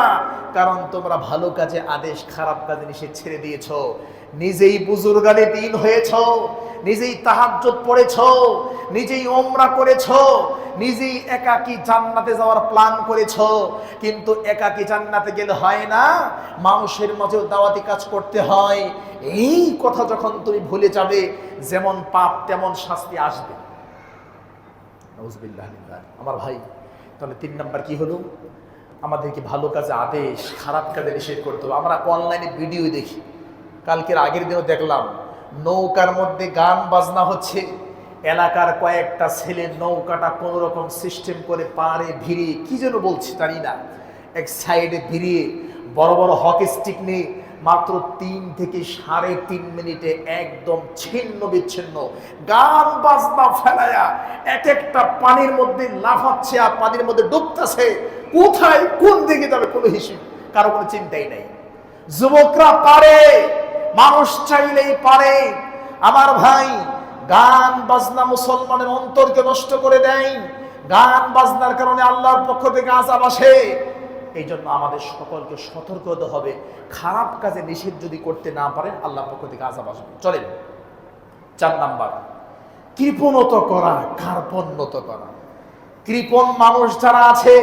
কারণ তোমরা ভালো কাজে আদেশ, খারাপ কাজে নিষেধ ছেড়ে দিয়েছো। নিজেই বুজুর্গানে দিন হয়েছো, নিজেই তাহাজ্জুদ পড়েছো, নিজেই উমরা করেছো, নিজেই একাকী জান্নাতে যাওয়ার প্ল্যান করেছো। কিন্তু একাকী জান্নাতে গেলে হয় না, মানুষের মাঝেও দাওয়াতি কাজ করতে হয়। এই কথা যখন তুমি ভুলে যাবে, যেমন পাপ তেমন শাস্তি আসবে। নাউযুবিল্লাহ। আমার ভাই, তাহলে 3 নাম্বার কি হলো? আমাদেরকে ভালো কাজে আদেশ, খারাপ কাজে নিষেধ করতে হবে। আমরা অনলাইনে ভিডিও দেখি, কালকের আগের দিনও দেখলাম নৌকার মধ্যে গান বাজনা হচ্ছে, এলাকার কয়েকটা ছেলে নৌকাটা কোন রকম সিস্টেম করে পাড়ে ভিড়িয়ে, কি যেন বলছে জানি না, এক সাইডে ভিড়িয়ে বড় বড় হকি স্টিক নিয়ে মাত্র 3 থেকে 3.5 মিনিটে একদম ছিন্ন বিচ্ছিন্ন গান বাজনা ফেলায়া এক একটা পানির মধ্যে লাফাচ্ছে আর পানির মধ্যে ডুবতেছে। কোথায় কোন দিকে যাবে কোনো হিসেব, কারো কোনো চিন্তাই নাই। যুবকরা পারে, মানুষ চাইলেই পারে। আমার ভাই, গান বাজনা মুসলমানের অন্তরকে নষ্ট করে দেয়। গান বাজনার কারণে আল্লাহর পক্ষ থেকে আযাব আসে। এই জন্য আমাদের সকলকে সতর্ক হতে হবে। খারাপ কাজে নিষেধ যদি করতে না পারেন, আল্লাহর পক্ষ থেকে আযাব আসবে। চলেন 4 নাম্বার, কৃপণতা করা, কার্পণ্যত করা। কৃপণ মানুষ যারা আছে,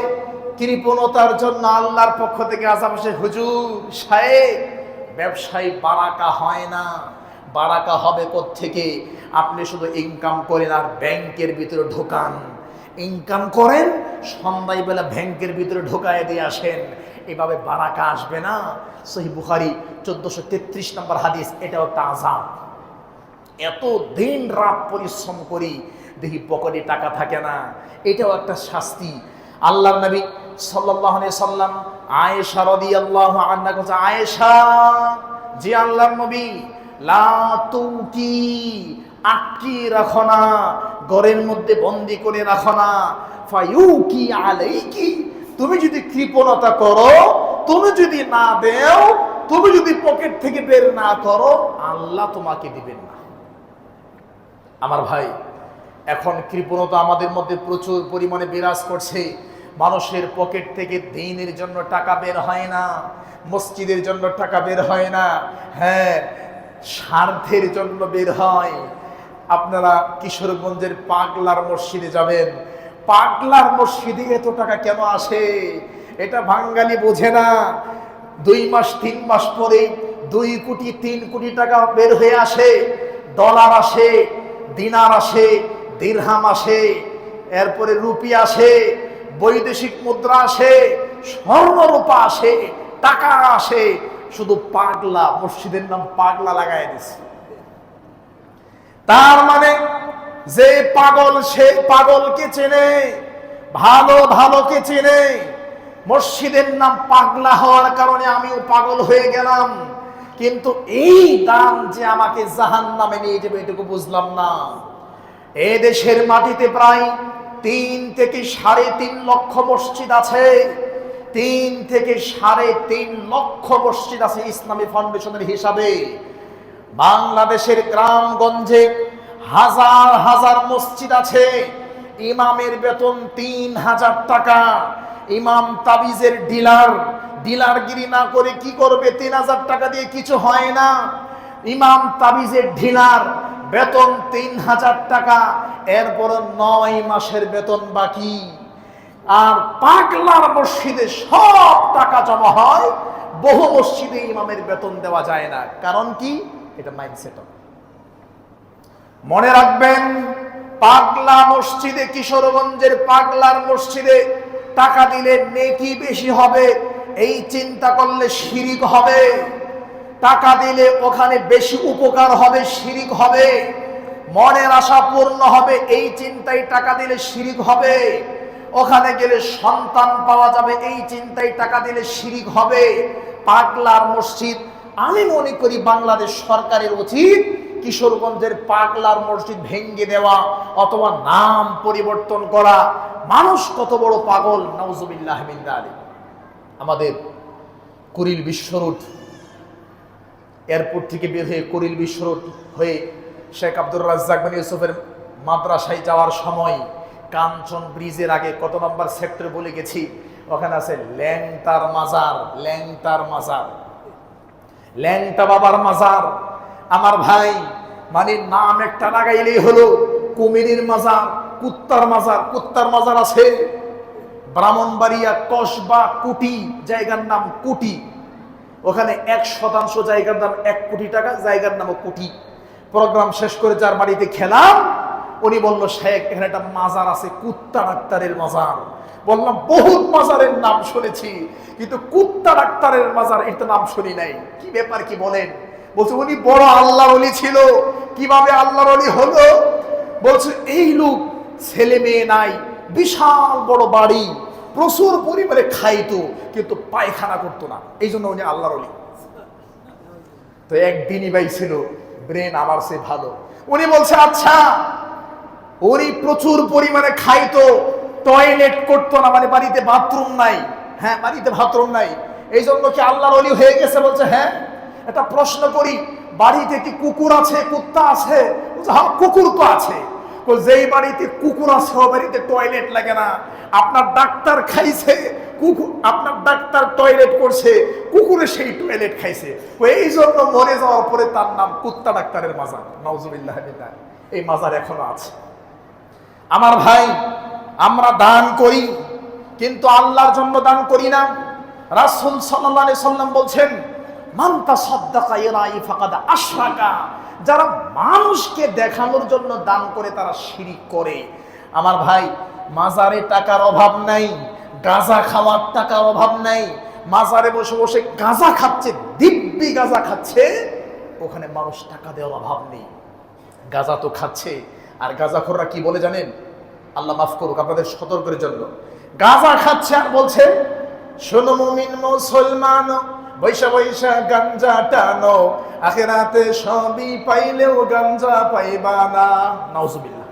কৃপণতার জন্য আল্লাহর পক্ষ থেকে আযাব আসে। হুজুর সাহেব, ব্যবসায় বারাকা হয় না। বারাকা হবে কোত্থেকে? আপনি শুধু ইনকাম করেন আর ব্যাংকের ভিতরে ঢোকান, ইনকাম করেন, সন্ধ্যাবেলা ব্যাংকের ভিতরে ঢোকায় দিয়ে আসেন, এভাবে বারাকা আসবে না। সহিহ বুখারী 1433 নম্বর হাদিস। এটাও একটা আযাব। এত দিন রাত পরিশ্রম করি, দেখি পকেটে টাকা থাকে না, এটাও একটা শাস্তি। আল্লাহর নবী সাল্লাল্লাহু আলাইহি সাল্লাম আয়েশা রাদিয়াল্লাহু আনহা কাছে, আয়েশা, যে আল্লাহর নবী, লা তুকি, আটকি রাখো না, ঘরের মধ্যে বন্দি করে রাখো না, ফায়ুকি আলাইকি, তুমি যদি কৃপণতা করো, তুমি যদি না দেও, তুমি যদি পকেট থেকে বের না করো, আল্লাহ তোমাকে দিবেন না। আমার ভাই, এখন কৃপণতা আমাদের মধ্যে প্রচুর পরিমাণে বিরাজ করছে। মানুষের পকেট থেকে দিনের জন্য টাকা বের হয় না, মসজিদের জন্য টাকা বের হয় না, হ্যাঁ, স্বার্থের জন্য বের হয়। আপনারা কিশোরগঞ্জের পাগলার মসজিদে যাবেন, পাগলার মসজিদে এত টাকা কেন আসে? এটা বাঙালি বোঝে না। 2 মাস 3 মাস পরে 2 কোটি 3 কোটি টাকা বের হয়ে আসে। ডলার আসে, দিনার আসে, দিরহাম আসে, এরপরে রুপি আসে, বৈদেশিক মুদ্রা আসে, স্বর্ণ রূপা আসে, টাকা আসে। শুধু পাগলা, মসজিদের নাম পাগলা লাগাই দিছে। তার মানে যে পাগল, সে পাগলকে চেনে, ভালো ভালোকে চেনে। মসজিদের নাম পাগলা হওয়ার কারণে আমিও পাগল হয়ে গেলাম, কিন্তু এই দাম যে আমাকে জাহান্নামে নিয়ে যাবে এটুকু বুঝলাম না। এ দেশের মাটিতে প্রায় 3 থেকে 3.5 লক্ষ মসজিদ আছে। 3 থেকে 3.5 লক্ষ মসজিদ আছে ইসলামী ফাউন্ডেশনের হিসাবে। বাংলাদেশের গ্রামগঞ্জে হাজার হাজার মসজিদ আছে। ইমামের বেতন 3000 টাকা। ইমাম তাবিজের ডিলার, ডিলারগিরি না করে কি করবে? 3000 টাকা দিয়ে কিছু হয় না। ইমাম তাবিজের ডিলার, বেতন 3000 টাকা, এরপর 9 মাসের বেতন বাকি। আর পাগলার মসজিদে সব টাকা জমা হয়, বহু মসজিদে ইমামের বেতন দেওয়া যায় না। কারণ কি? এটা মাইন্ডসেট। মনে রাখবেন, পাগলা মসজিদে, কিশোরগঞ্জের পাগলার মসজিদে টাকা দিলে নেকি বেশি হবে, এই চিন্তা করলে শিরিক হবে। টাকা দিলে ওখানে বেশি উপকার হবে, শিরিক হবে। মনের আশা পূর্ণ হবে, এই চিন্তায় টাকা দিলে শিরিক হবে। ওখানে গেলে সন্তান পাওয়া যাবে, এই চিন্তায় টাকা দিলে শিরিক হবে। পাগলার মসজিদ, আমি মনে করি বাংলাদেশ সরকারের উচিত কিশোরগঞ্জের পাগলার মসজিদ ভেঙে দেওয়া অথবা নাম পরিবর্তন করা। মানুষ কত বড় পাগল, নাউজুবিল্লাহ মিন যালিক। আমাদের কুড়িল বিশ্ব রোড, এয়ারপোর্ট থেকে বের হয়ে কুড়িল বিশ্ব রোড হয়ে শেখ আব্দুর রাজ্জাক বিন ইউসুফের মাদ্রাসায় যাওয়ার সময় কাঞ্চন ব্রিজের আগে কত নম্বর সেক্টর বলে গেছি, ওখানে আছে ল্যাংটার মাজার। ল্যাংটার মাজার, ল্যাংটা বাবার মাজার। আমার ভাই, মানে নাম একটা লাগাইলেই হলো, কুমিরের মাজার, কুত্তার মাজার। কুত্তার মাজার আছে ব্রাহ্মণবাড়িয়া কসবা কুটি, জায়গার নাম কুটি। ওখানে 1% জায়গার দাম 1 কোটি টাকা, জায়গার নামও কুটি। প্রোগ্রাম শেষ করে যার বাড়িতে খেলাম, উনি বলল, শেখ এখানে একটা মাজার আছে, কুত্তা ডাক্তারের মাজার। বললাম, বহুত মাজারের নাম শুনেছি, কিন্তু কুত্তা ডাক্তারের মাজার এটা নাম শুনি নাই। কি ব্যাপার, কি বলেন? বলছে উনি বড় আল্লাহর ওলি ছিল। কিভাবে আল্লাহর ওলি হলো? বলছে এই লোক ছেলে মেয়ে নাই, বিশাল বড় বাড়ি, প্রচুর পরিমাণে খাইতো, কিন্তু পায়খানা করতো না, এই জন্য উনি আল্লাহর ওলি। তো একদিনই ভাই ছিল, ব্রেন আমার সে ভালো। উনি বলছে, আচ্ছা, উনি প্রচুর পরিমাণে খাইতো, টয়লেট করতো না, মানে বাড়িতে বাথরুম নাই। হ্যাঁ, বাড়িতে বাথরুম নাই, এই জন্য কি আল্লাহর ওলি হয়ে গেছে? বলছে হ্যাঁ। একটা প্রশ্ন করি, বাড়িতে কি কুকুর আছে, কুত্তা আছে? কুকুর তো আছে, যেই বাড়িতে কুকুর আছে ওই বাড়িতে টয়লেট লাগে না। আপনার ডাক্তার খাইছে কুকুর, আপনার ডাক্তার টয়লেট করছে, কুকুরে সেই টয়লেট খাইছে, এই জন্য মরে যাওয়ার পরে তার নাম কুত্তা ডাক্তারের মাজার। নাউজুবিল্লাহ, এই মাজার এখনো আছে। আমার ভাই, আমরা দান করি কিন্তু আল্লাহর জন্য দান করি না। রাসূল সাল্লাল্লাহু আলাইহি সাল্লাম বলছেন, মান তাসাদ্দাকা ইলাহি ফাকাদ আশরাকা। যারা মানুষকে দেখানোর জন্য দান করে তারা শিরিক করে। আমার ভাই, মাজারে টাকার অভাব নাই, গাঁজা খাওয়ার টাকার অভাব নাই। মাজারে বসে বসে গাঁজা খাচ্ছে, দিব্যি গাঁজা খাচ্ছে, ওখানে মানুষ টাকা দেওয়ার অভাব নেই। গাঁজা তো খাচ্ছে। আর গাঁজাখোররা কি বলে জানেন? আল্লাহ মাফ করুক আপনাদের সতর্কের জন্য। গাঁজা খাচ্ছে আর বলছে, শোনো মুমিন মুসলমান, বৈশা বৈশা গাঞ্জা টানো, আখিরাতে সবই পাইলেও গাঞ্জা পাইবা না। নাউজুবিল্লাহ।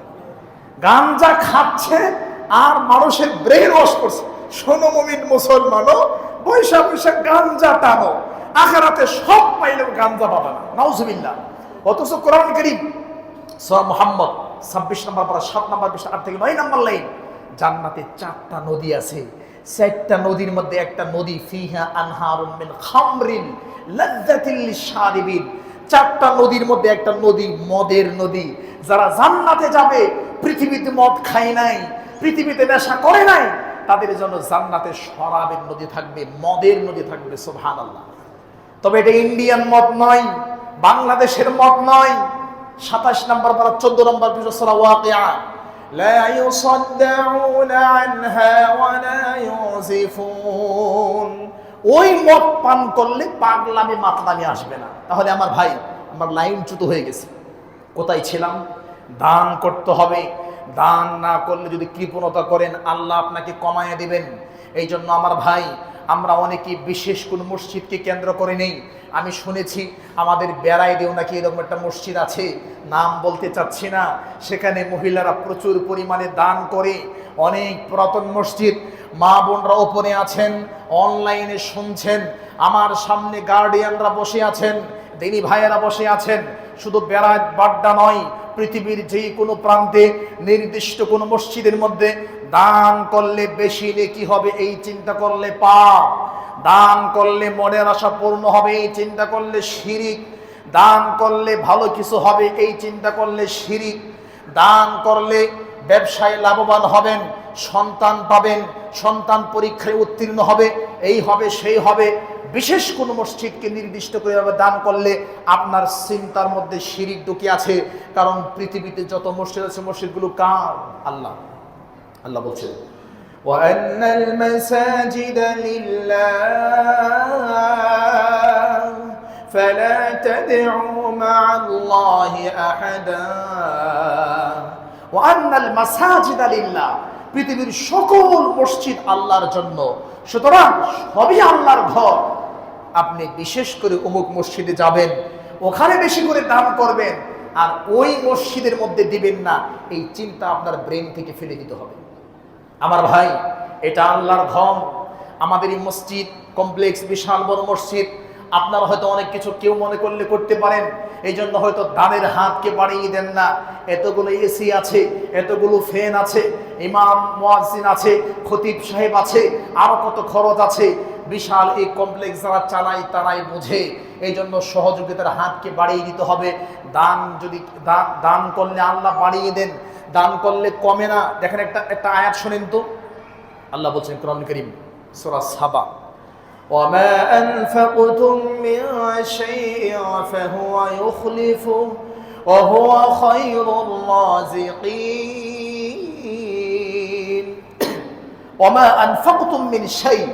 গাঞ্জা খাচ্ছে আর মানুষের ব্রেন ওয়াশ করছে। শোনো মুমিন মুসলমান, বৈশা বৈশা গাঞ্জা টানো, আখিরাতে সব পাইলেও গাঞ্জা পাবা না। নাউজুবিল্লাহ। অথচ কোরআন কারীম সূরা মুহাম্মদ 26 নম্বর পারা 7 নম্বর পৃষ্ঠা 8 থেকে 9 নম্বর লাইন, জান্নাতে 4টা নদী আছে। 4টা নদীর মধ্যে একটা নদী, ফিহা আনহারুম মিন খামরিন লাযযাতিল লিশারিবিন। 4টা নদীর মধ্যে একটা নদী মদের নদী। যারা জান্নাতে যাবে, পৃথিবীতে মদ খায় নাই, পৃথিবীতে নেশা করে নাই, তাদের জন্য জান্নাতে শরাবের নদী থাকবে, মদের নদী থাকবে। সুবহানাল্লাহ। তবে এটা ইন্ডিয়ান মদ নয়, বাংলাদেশের মদ নয়। 27 নম্বর পারা 14 নম্বর পৃষ্ঠা সূরা ওয়াকিয়া, লা ইউসাদ্দাউনা আনহা ওয়া লা ইউজিফুন। ওই মদ পান করলে পাগলামি মাতলামি আসবে না। তাহলে আমার ভাই, আমার লাইন চ্যুত হয়ে গেছে। কোথায় ছিলাম? দান করতে হবে। দান না করলে যদি কৃপণতা করেন, আল্লাহ আপনাকে কমায় দিবেন। এই জন্য আমার ভাই, আমরা অনেকেই বিশেষ কোন মসজিদকে কেন্দ্র করে নেই। আমি শুনেছি আমাদের বেড়াই দেও নাকি এরকম একটা মসজিদ আছে, নাম বলতে চাচ্ছি না। সেখানে মহিলারা প্রচুর পরিমাণে দান করে। অনেক পুরাতন মসজিদ। মা বোনরা ওপরে আছেন, অনলাইনে শুনছেন, আমার সামনে গার্ডিয়ানরা বসে আছেন, দিনী ভাইয়েরা বসে আছেন। শুধু বেড়ায় বাড্ডা নয়, পৃথিবীর যে কোনো প্রান্তে নির্দিষ্ট কোনো মসজিদের মধ্যে দান করলে বেশি নেকি হবে, এই চিন্তা করলে পাপ। দান করলে মনের আশা পূর্ণ হবে, এই চিন্তা করলে শিরিক। দান করলে ভালো কিছু হবে, এই চিন্তা করলে শিরিক। দান করলে ব্যবসায় লাভবান হবেন, সন্তান পাবেন, সন্তান পরীক্ষায় উত্তীর্ণ হবে, এই হবে সেই হবে। বিশেষ কোন মসজিদকে নির্দিষ্ট করে দান করলে আপনার চিন্তার মধ্যে শিরিক ঢুকে আছে। কারণ পৃথিবীতে যত মসজিদ আছে, মসজিদগুলো কার? আল্লাহ। আল্লাহ বলছেন, وأن المساجد لله فلا تدعوا مع الله أحدا وأن المساجد لله। পৃথিবীর সকল মসজিদ আল্লাহর জন্য, সুতরাং সবই আল্লাহর ঘর। আপনি বিশেষ করে অমুক মসজিদে যাবেন, ওখানে বেশি করে দান করবেন, আর ওই মসজিদের মধ্যে দিবেন না, এই চিন্তা আপনার ব্রেন থেকে ফেলে দিতে হবে। আমার ভাই, এটা আল্লাহর ঘর। আমাদের এই মসজিদ কমপ্লেক্স বিশাল বড় মসজিদ। আপনারা হয়তো অনেক কিছু কেউ মনে করলে করতে পারেন, এই জন্য হয়তো দানের হাতকে বাড়িয়ে দেন না। এতগুলো এসি আছে, এতগুলো ফ্যান আছে, ইমাম মুয়াজ্জিন আছে, খতিব সাহেব আছে, আরো কত খরচ আছে। বিশাল এই কমপ্লেক্স যারা চালায় তারাই বোঝে। এই জন্য সহযোগিতার হাতকে বাড়িয়ে দিতে হবে। দান যদি দান করলে আল্লাহ বাড়িয়ে দেন, দান করলে কমে না। দেখেন একটা আয়াত শোনেন তো। আল্লাহ বলছেন কোরআন কারীম সূরা সাবা, وما أنفقتم من شيء فهو يخلفه وهو خير الرازقين وما أنفقتم من شيء,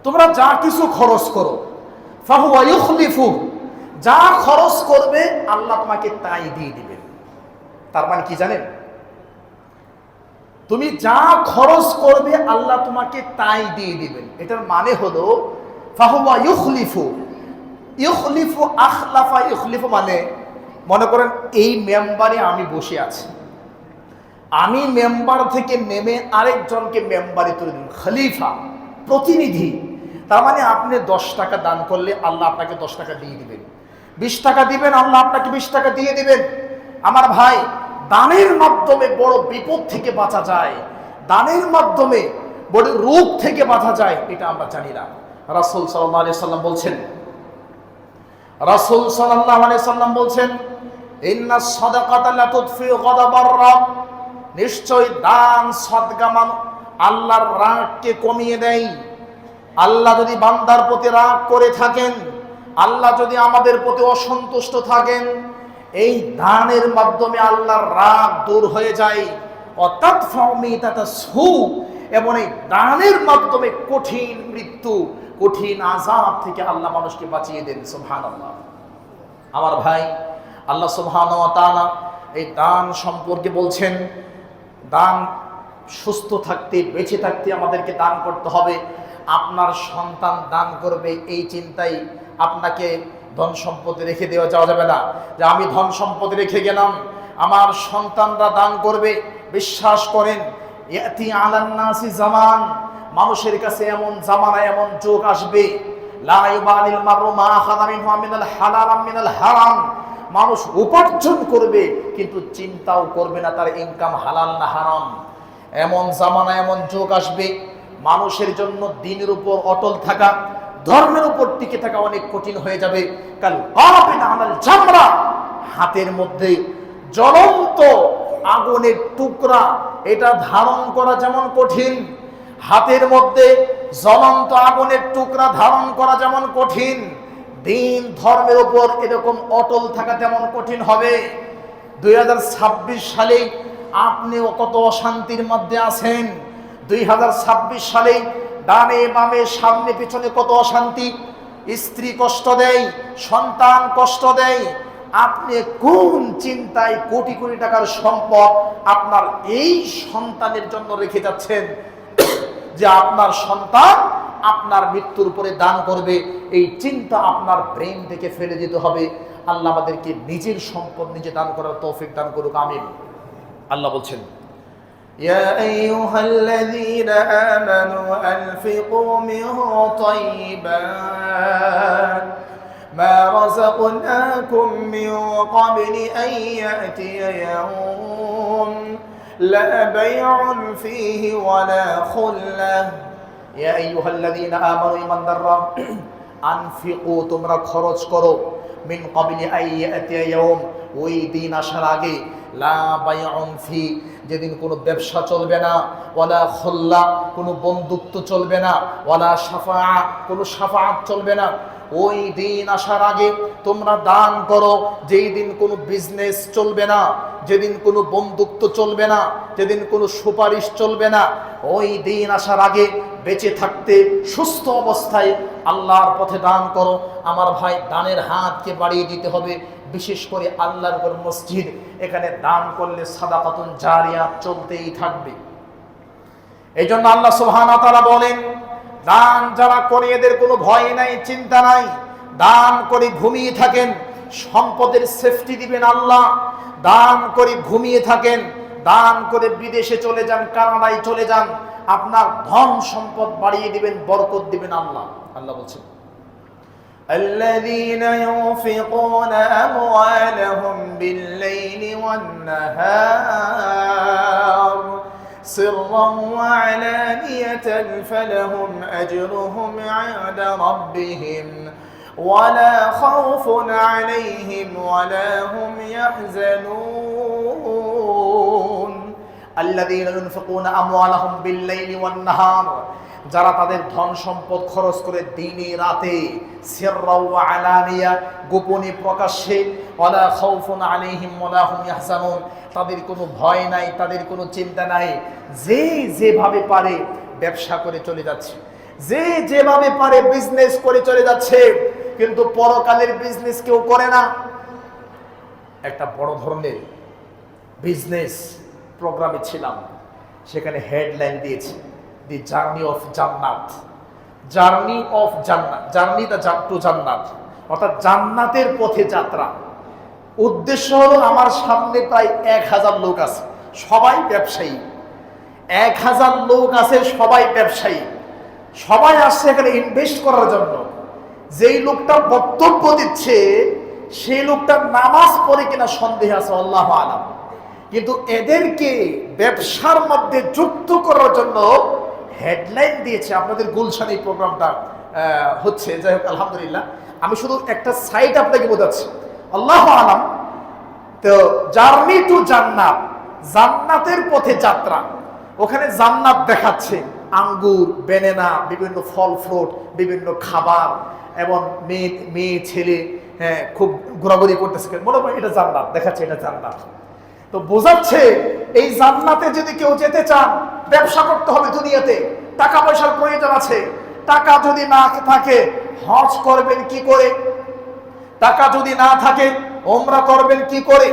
তোমরা যা কিছু খরচ করো, ফাহুয়া ইউখলিফু, যা খরচ করবে আল্লাহ তোমাকে তাই দিয়ে দিবেন। তার মানে কি জানেন? তুমি যা খরচ করবে আল্লাহ তোমাকে তাই দিয়ে দিবেন। এটার মানে হলো ফাহুয়া ইউখলিফু। ইউখলিফু, আখলাফা ইউখলিফু মানে, মনে করেন এই মেম্বারে আমি বসে আছি, আমি মেম্বার থেকে নেমে আরেকজনকে মেম্বারে তুলে দিন, খলিফা, প্রতিনিধি। তার মানে আপনি 10 টাকা দান করলে আল্লাহ আপনাকে 10 টাকা দিয়ে দিবেন, 20 টাকা দিবেন আল্লাহ আপনাকে 20 টাকা দিয়ে দিবেন। আমার ভাই, দানের মাধ্যমে বড় বিপদ থেকে বাঁচা যায়, দানের মাধ্যমে বড় রোগ থেকে বাঁচা যায়, এটা আমরা জানি না। রাসূল সাল্লাল্লাহু আলাইহি সাল্লাম বলছেন, রাসূল সাল্লাল্লাহু আলাইহি সাল্লাম বলছেন, ইন্নাস সাদাকাতা লা তুদফি গাদাবার রাব, নিশ্চয় দান সদকা আল্লাহর রাগকে কমিয়ে দেয়। আল্লাহ যদি বান্দার প্রতি রাগ করে থাকেন, আল্লাহ যদি আমাদের প্রতি অসন্তুষ্ট থাকেন, এই দানের মাধ্যমে আল্লাহর রাগ দূর হয়ে যায়। এবং এই দানের মাধ্যমে কঠিন মৃত্যু, কঠিন আযাব থেকে আল্লাহ মানুষকে বাঁচিয়ে দেন। সুবহানাল্লাহ। আমার ভাই, আল্লাহ সুবহানাহু ওয়া তাআলা এই দান সম্পর্কে বলছেন, দান সুস্থ থাকতে, বেঁচে থাকতে আমাদেরকে দান করতে হবে। আপনার সন্তান দান করবে এই চিন্তাই আপনাকে ধন সম্পত্তি রেখে দেওয়া যাওয়া যাবে না, যে আমি ধন সম্পত্তি রেখে গেলাম, আমার সন্তানরা দান করবে। বিশ্বাস করেন, ইয়াতি আলান নাসি জামান, মানুষের কাছে এমন জামানা, এমন যুগ আসবে, লা ইউবালিল মারু মা আখাযা মিনহু মিনাল হালাল আম মিনাল হারাম, মানুষ উপার্জন করবে কিন্তু চিন্তাও করবে না তার ইনকাম হালাল না হারাম। এমন জামানা, এমন যুগ আসবে, মানুষের জন্য দ্বীনের উপর অটল থাকা, ধর্মের উপর টিকে থাকা অনেক কঠিন হয়ে যাবে। কাল কাবিন আলাল জামরা, হাতের মধ্যে জ্বলন্ত আগুনের টুকরা, এটা ধারণ করা যেমন কঠিন, হাতের মধ্যে জ্বলন্ত আগুনের টুকরা ধারণ করা যেমন কঠিন, দ্বীন ধর্মের উপর এরকম অটল থাকা তেমন কঠিন হবে। 2026 সালে আপনিও কত অশান্তির মধ্যে আছেন। 2026 সালে ডানে বামে সামনে পিছনে কত অশান্তি, স্ত্রী কষ্ট দেয়, সন্তান কষ্ট দেয়। আপনি কোন চিন্তায় কোটি কোটি টাকার সম্পদ আপনার এই সন্তানের জন্য রেখে যাচ্ছেন, যে আপনার সন্তান আপনার মৃত্যুর উপরে দান করবে, এই চিন্তা আপনার ব্রেন থেকে ফেলে দিতে হবে। আল্লাহ আমাদেরকে নিজের সম্পদ নিজে দান করার তৌফিক দান করুক, আমিন। আল্লাহ বলছেন, يا أيها الذين آمنوا أنفقوا من طيبات ما رزقناكم من قبل أن يأتي يوم لا بيع فيه ولا خلة ইয়া আইয়ুহাল্লাযীনা আমানু ঈমানদাররা, আনফিকু, তোমরা খরচ করো, মিন ক্বাবলি আইয়াতিয়া ইয়াউম, ওই দিন আসার আগে, লা বাইউন ফি, যেদিন কোনো ব্যবসা চলবে না, ওয়ালা খুল্লা, কোনো বন্ধুত্ব চলবে না, ওয়ালা শাফাআ, কোনো শাফাআত চলবে না। ওই দিন আসার আগে তোমরা দান করো, যেই দিন কোনো বিজনেস চলবে না, যেদিন কোনো বন্ধুত্ব চলবে না, যেদিন কোনো সুপারিশ চলবে না, ওই দিন আসার আগে বেঁচে থাকতে সুস্থ অবস্থায় আল্লাহর পথে দান করো। আমার ভাই, দানের হাতকে বাড়িয়ে দিতে হবে, বিশেষ করে আল্লাহর ঘর মসজিদ, এখানে দান করলে সাদাকাতুন জারিয়া চলতেই থাকবে। এই জন্য আল্লাহ সুবহানাহু ওয়া তাআলা বলেন, দান যারা করে এদের কোনো ভয় নাই, চিন্তা নাই, দান করে ঘুমিয়ে থাকেন, সম্পদের সেফটি দিবেন আল্লাহ। দান করে ঘুমিয়ে থাকেন, দান করে বিদেশে চলে যান, কানাডায় চলে যান, আপনার ধন সম্পদ বাড়িয়ে দিবেন, বরকত দিবেন আল্লাহ। আল্লাহ বলছেন, الذين ينفقون أموالهم بالليل والنهار سرا وعلانية فلهم أجرهم عند ربهم ولا خوف عليهم ولا هم يحزنون الذين ينفقون أموالهم بالليل والنهار, যারা তাদের ধন সম্পদ খরচ করে দিনে রাতে, সিররা ওয়া আলানিয়া, গোপনে প্রকাশ্যে, ওয়ালা খাউফুন আলাইহিম ওয়ালা হুম ইয়াহজানুন, তাদের কোনো ভয় নাই, তাদের কোনো চিন্তা নাই। যে যেভাবে পারে ব্যবসা করে চলে যাচ্ছে, যে যেভাবে পারে বিজনেস করে চলে যাচ্ছে, কিন্তু পরকালের বিজনেস কেউ করে না। একটা বড় ধরনের বিজনেস প্রোগ্রামে ছিলাম, সেখানে হেডলাইন দিয়েছে, দি জার্নি অফ জান্নাত, জার্নি অফ জান্নাত, জার্নি টু জান্নাত, অর্থাৎ জান্নাতের পথে যাত্রা। উদ্দেশ্য হলো, আমার সামনে প্রায় 1000 লোক আছে, সবাই ব্যবসায়ী, 1000 লোক আছে, সবাই ব্যবসায়ী, সবাই আসছে এখানে ইনভেস্ট করার জন্য। যেই লোকটা বক্তব্য দিচ্ছে সেই লোকটা নামাজ পড়ে কিনা সন্দেহ আছে, আল্লাহু আলাম। কিন্তু এদেরকে ব্যবসার মধ্যে যুক্ত করার জন্য হেডলাইন দিয়েছে। আপনাদের গুলশান এই প্রোগ্রামটা হচ্ছে, যাই হোক আলহামদুলিল্লাহ। আমি শুধু একটা সাইট আপনাকে বোঝাচ্ছি, আল্লাহু আলাম। তো জার্নি টু জান্নাত, জান্নাতের পথে যাত্রা, ওখানে জান্নাত দেখাচ্ছে, আঙ্গুর, বেনানা, বিভিন্ন ফল ফ্রুট, বিভিন্ন খাবার, এবং মেয়ে ছেলে খুব ঘোরাঘুরি করতেছে, মনে হয় এটা জান্নাত দেখাচ্ছে, এটা জান্নাত। তো বোঝাচ্ছে এই জান্নাতে যদি কেউ যেতে চান, ব্যবসা করতে হবে দুনিয়াতে, টাকা পয়সার প্রয়োজন আছে। টাকা যদি না থাকে হজ করবেন কি করে, টাকা যদি না থাকে ওমরা করবেন কি করে,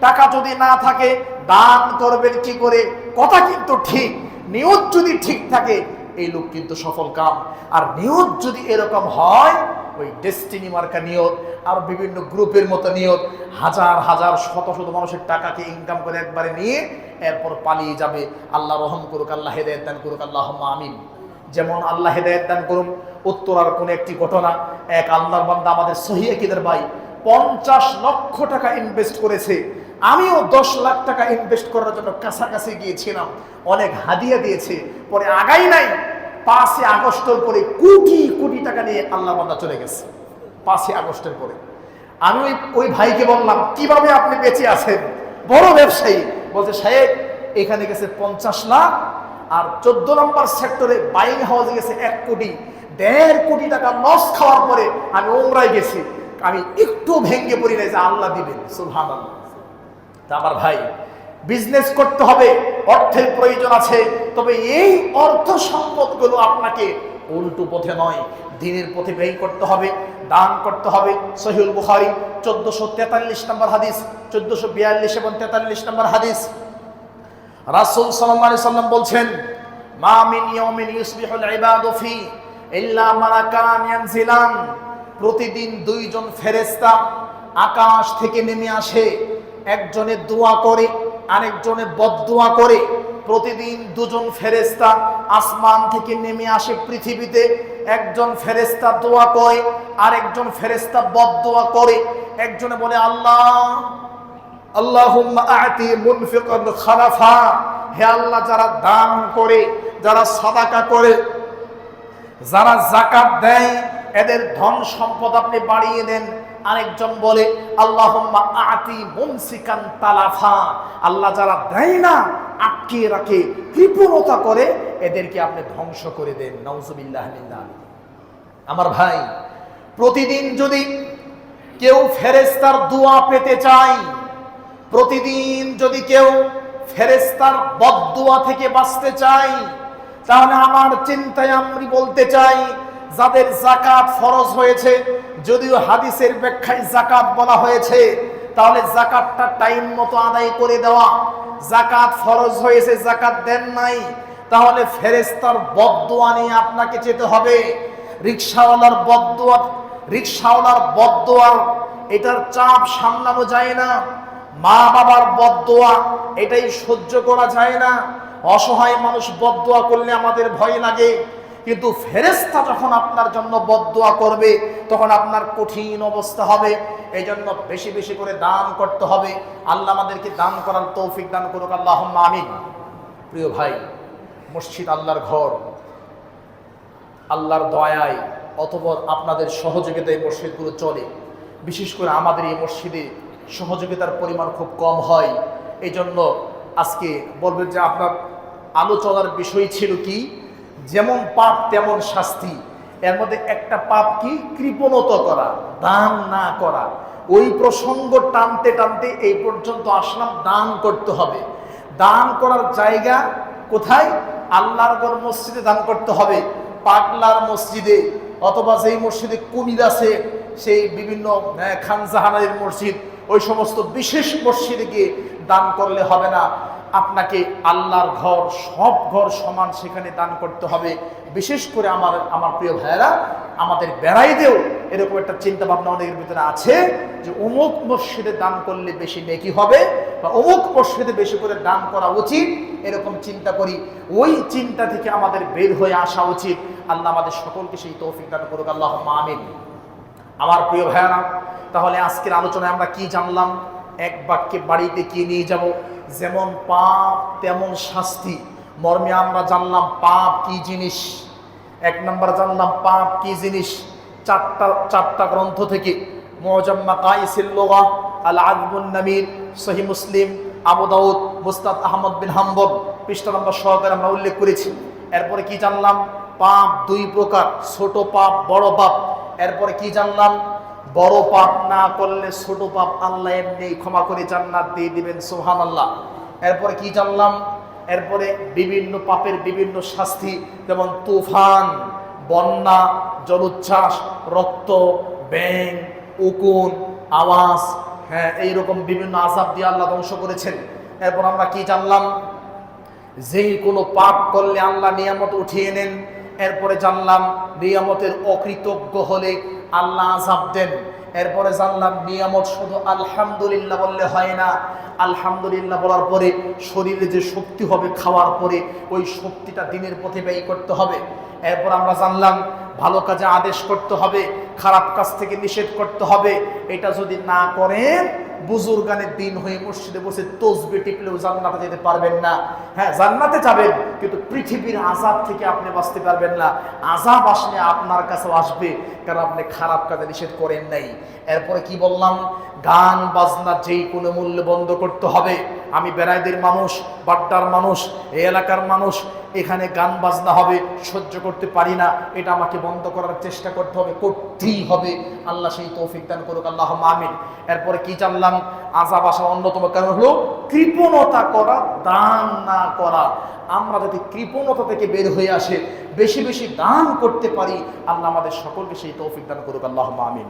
টাকা যদি না থাকে দান করবেন কি করে। কথা কিন্তু ঠিক, নিয়ত যদি ঠিক থাকে এই লোক কিন্তু সফল কাম। আর নিয়ত যদি এরকম হয়, ওই ডেস্টিনি মার্কা নিয়ত আর বিভিন্ন গ্রুপের মতো নিয়ত, হাজার হাজার শত শত মানুষের টাকাকে ইনকাম করে একবারে নিয়ে এরপর পালিয়ে যাবে। আল্লাহ রহম করুক, আল্লাহ হেদায়েত দান করুক, আল্লাহুম্মা আমিন। যেমন আল্লাহ হেদায়েত দান করুন, উত্তরার কোন একটি ঘটনা, এক আল্লাহর বান্দা আমাদের সহিহ আকীদার ভাই 50 লক্ষ টাকা ইনভেস্ট করেছে। আমিও 10 লাখ টাকা ইনভেস্ট করার জন্য কাছাকাছি গিয়েছিলাম, অনেক হাদিয়া দিয়েছে, পরে আগাই নাই। 5 আগস্টের পরে কোটি কোটি টাকা নিয়ে আল্লাহ বান্দা চলে গেছে। 5 আগস্টের পরে আমি ওই ভাইকে বললাম, কিভাবে আপনি বেঁচে আছেন? বড় ব্যবসায়ী। বলছে, সাহেব এখানে গেছে 50 লাখ, আর 14 নম্বর সেক্টরে বাইং হাউসে গেছে 1 কোটি, 1.5 কোটি টাকা লস খাওয়ার পরে আমি উমরায় গেছি, আমি একটু ভেঙে পড়ি নাই যে আল্লাহ দিবেন, সুবহানাল্লাহ। তা আমার ভাই, বিজনেস করতে হবে, অর্থের প্রয়োজন আছে, তবে এই অর্থ সম্পদগুলো আপনাকে উল্টো পথে নয়, দ্বীনের পথে ব্যয় করতে হবে, দান করতে হবে। সহিহুল বুখারী 1443 নম্বর হাদিস, 1442 এবং 43 নম্বর হাদিস, রাসূল সাল্লাল্লাহু আলাইহি সাল্লাম বলছেন, মা মিন ইয়াউমিন ইউসবিহুল ইবাদু ফি ইল্লা মালাকান ইয়ানজিলান। প্রতিদিন 2 জন ফেরেশতা আকাশ থেকে নেমে আসে, একজনে দোয়া করে আরেকজনে বদদোয়া করে। প্রতিদিন 2 জন ফেরেশতা আসমান থেকে নেমে আসে পৃথিবীতে, একজন ফেরেশতা দোয়া করে আরেকজন ফেরেশতা বদদোয়া করে। একজনে বলে, আল্লাহ আল্লাহুম্মা আ'তি মুনফিকান খালাফা, হে আল্লাহ যারা দান করে, যারা সাদাকা করে, যারা যাকাত দেয়, এদের ধন সম্পদ আপনি বাড়িয়ে দেন। আরেকজন বলে, আল্লাহুম্মা আ'তি মুমসিকান তালাফা, আল্লাহ যারা দেয় না, আটকে রাখে, কৃপণতা করে, এদেরকে আপনি ধ্বংস করে দেন। নাউজুবিল্লাহ মিন যালিক। আমার ভাই, প্রতিদিন যদি কেউ ফেরেশতার দোয়া পেতে চায়, প্রতিদিন যদি কেউ ফেরেশতার বদদোয়া থেকে বাঁচতে চায়, তাহলে আমার চিন্তায় আমি বলতে চাই, যাদের যাকাত ফরজ হয়েছে, যদিও হাদিসের ব্যাখ্যায় যাকাত বলা হয়েছে, তাহলে যাকাতটা টাইম মতো আদায় করে দেওয়া। যাকাত ফরজ হয়েছে, যাকাত দেন নাই, তাহলে ফেরেশতার বদদোয়া নিয়ে আপনাকে যেতে হবে। রিকশাওয়ালার বদদোয়া, এটার চাপ সামলানো যায় না। মা বাবার বদদোয়া, এটাই সহ্য করা যায় না। অসহায় মানুষ বদদোয়া করলে আমাদের ভয় লাগে, কিন্তু ফেরেশতা যখন আপনার জন্য বদদোয়া করবে তখন আপনার কঠিন অবস্থা হবে। এই জন্য বেশি বেশি করে দান করতে হবে। আল্লাহ আমাদেরকে দান করার তৌফিক দান করুক, আল্লাহুম্মা আমিন। প্রিয় ভাই, মসজিদ আল্লাহর ঘর, আল্লাহর দয়ায় অতঃপর আপনাদের সহযোগিতায় মসজিদগুলো চলে। বিশেষ করে আমাদের এই মসজিদে সহযোগিতার পরিমাণ খুব কম হয়। এই জন্য আজকে বলবেন যে আপনার আলোচনার বিষয় ছিল কি, যেমন পাপ তেমন শাস্তি। এর মধ্যে একটা পাপ কি, কৃপণতা করা, দান না করা। ওই প্রসঙ্গ টানতে টানতে এই পর্যন্ত আসলাম, দান করতে হবে। দান করার জায়গা কোথায়? আল্লাহর ঘর মসজিদে দান করতে হবে, পাগলার মসজিদে, অথবা যেই মসজিদে কুমির আছে, সেই বিভিন্ন খানজাহানের মসজিদ, ওই সমস্ত বিশেষ মসজিদে গিয়ে দান করলে হবে না। আপনাকে আল্লাহর ঘর, সব ঘর সমান, সেখানে দান করতে হবে। বিশেষ করে আমার প্রিয় ভাইয়েরা, আমাদের বেড়াইদেও এরকম একটা চিন্তা ভাবনা অনেকের ভিতরে আছে যে অমুক মসজিদে দান করলে বেশি নেকি হবে, বা অমুক মসজিদে বেশি করে দান করা উচিত, এরকম চিন্তা করি। ওই চিন্তা থেকে আমাদের বের হয়ে আসা উচিত। আল্লাহ আমাদের সকলকে সেই তৌফিক দান করুক, আল্লাহুম্মা আমিন। আমার প্রিয় ভাইয়েরা, তাহলে আজকের আলোচনায় আমরা কি জানলাম? এক বাক্যে বাড়িতে কি নিয়ে যাব? যেমন পাপ তেমন শাস্তি মর্মে আমরা জানলাম পাপ কি জিনিস। এক নম্বর জানলাম পাপ কি জিনিস চারটা গ্রন্থ থেকে, মুআজাম মাকাইসিল লুগা, আল আযবুন নামির, সহিহ মুসলিম, আবু দাউদ, মুসনাদ আহমদ বিন হাম্বল পৃষ্ঠা নম্বর সহকারে আমরা উল্লেখ করেছি। এরপরে কি জানলাম? পাপ দুই প্রকার, ছোট পাপ বড় পাপ। এরপরে কি জানলাম? বড় পাপ না করলে ছোট পাপ আল্লাহ এমনি ক্ষমা করে জান্নাত দিয়ে দিবেন, সুবহানাল্লাহ। এরপরে কি জানলাম? এরপরে বিভিন্ন পাপের বিভিন্ন শাস্তি, যেমন তুফান, বন্যা, জলোচ্ছ্বাস, রক্ত, ব্যাঙ, উকুন, আওয়াজ, হ্যাঁ এইরকম বিভিন্ন আযাব দিয়ে আল্লাহ ধ্বংস করেছেন। এরপর আমরা কি জানলাম? যেই কোনো পাপ করলে আল্লাহ নিয়ামত উঠিয়ে নেন। এরপরে জানলাম নিয়ামতের অকৃতজ্ঞ হলে আল্লাহ আযাব দেন। এরপরে জানলাম নিয়ামত শুধু আলহামদুলিল্লাহ বললে হয় না, আলহামদুলিল্লাহ বলার পরে শরীরে যে শক্তি হবে খাওয়ার পরে ওই শক্তিটা দিনের পথে ব্যয় করতে হবে। এরপর আমরা জানলাম ভালো কাজে আদেশ করতে হবে, খারাপ কাজ থেকে নিষেধ করতে হবে। এটা যদি না করেন বুজুর্গানের দিন হয়ে মসজিদে বসে তসবিহ টিপলেও জান্নাতে যেতে পারবেন না। হ্যাঁ জান্নাতে যাবেন কিন্তু পৃথিবীর আযাব থেকে আপনি বাঁচতে পারবেন না। আযাব আসলে আপনার কাছেও আসবে, কারণ আপনি খারাপ কাজে নিষেধ করেন নাই। এরপরে কি বললাম? গান বাজনা যেই কোনো মূল্যে বন্ধ করতে হবে। আমি বেড়াইদের মানুষ, বাড্ডার মানুষ, এই এলাকার মানুষ, এখানে গান বাজনা হবে, সহ্য করতে পারি না, এটা আমাকে বন্ধ করার চেষ্টা করতে হবে, করতেই হবে। আল্লাহ সেই তৌফিক দান করুক, আল্লাহুম্মা আমিন। এরপরে কি জানলাম? আযাব আসার অন্যতম কারণ হলো কৃপণতা করা, দান না করা। আমরা যদি কৃপণতা থেকে বের হয়ে আসে, বেশি বেশি দান করতে পারি, আল্লাহ আমাদের সকলকে সেই তৌফিক দান করুক, আল্লাহুম্মা আমিন।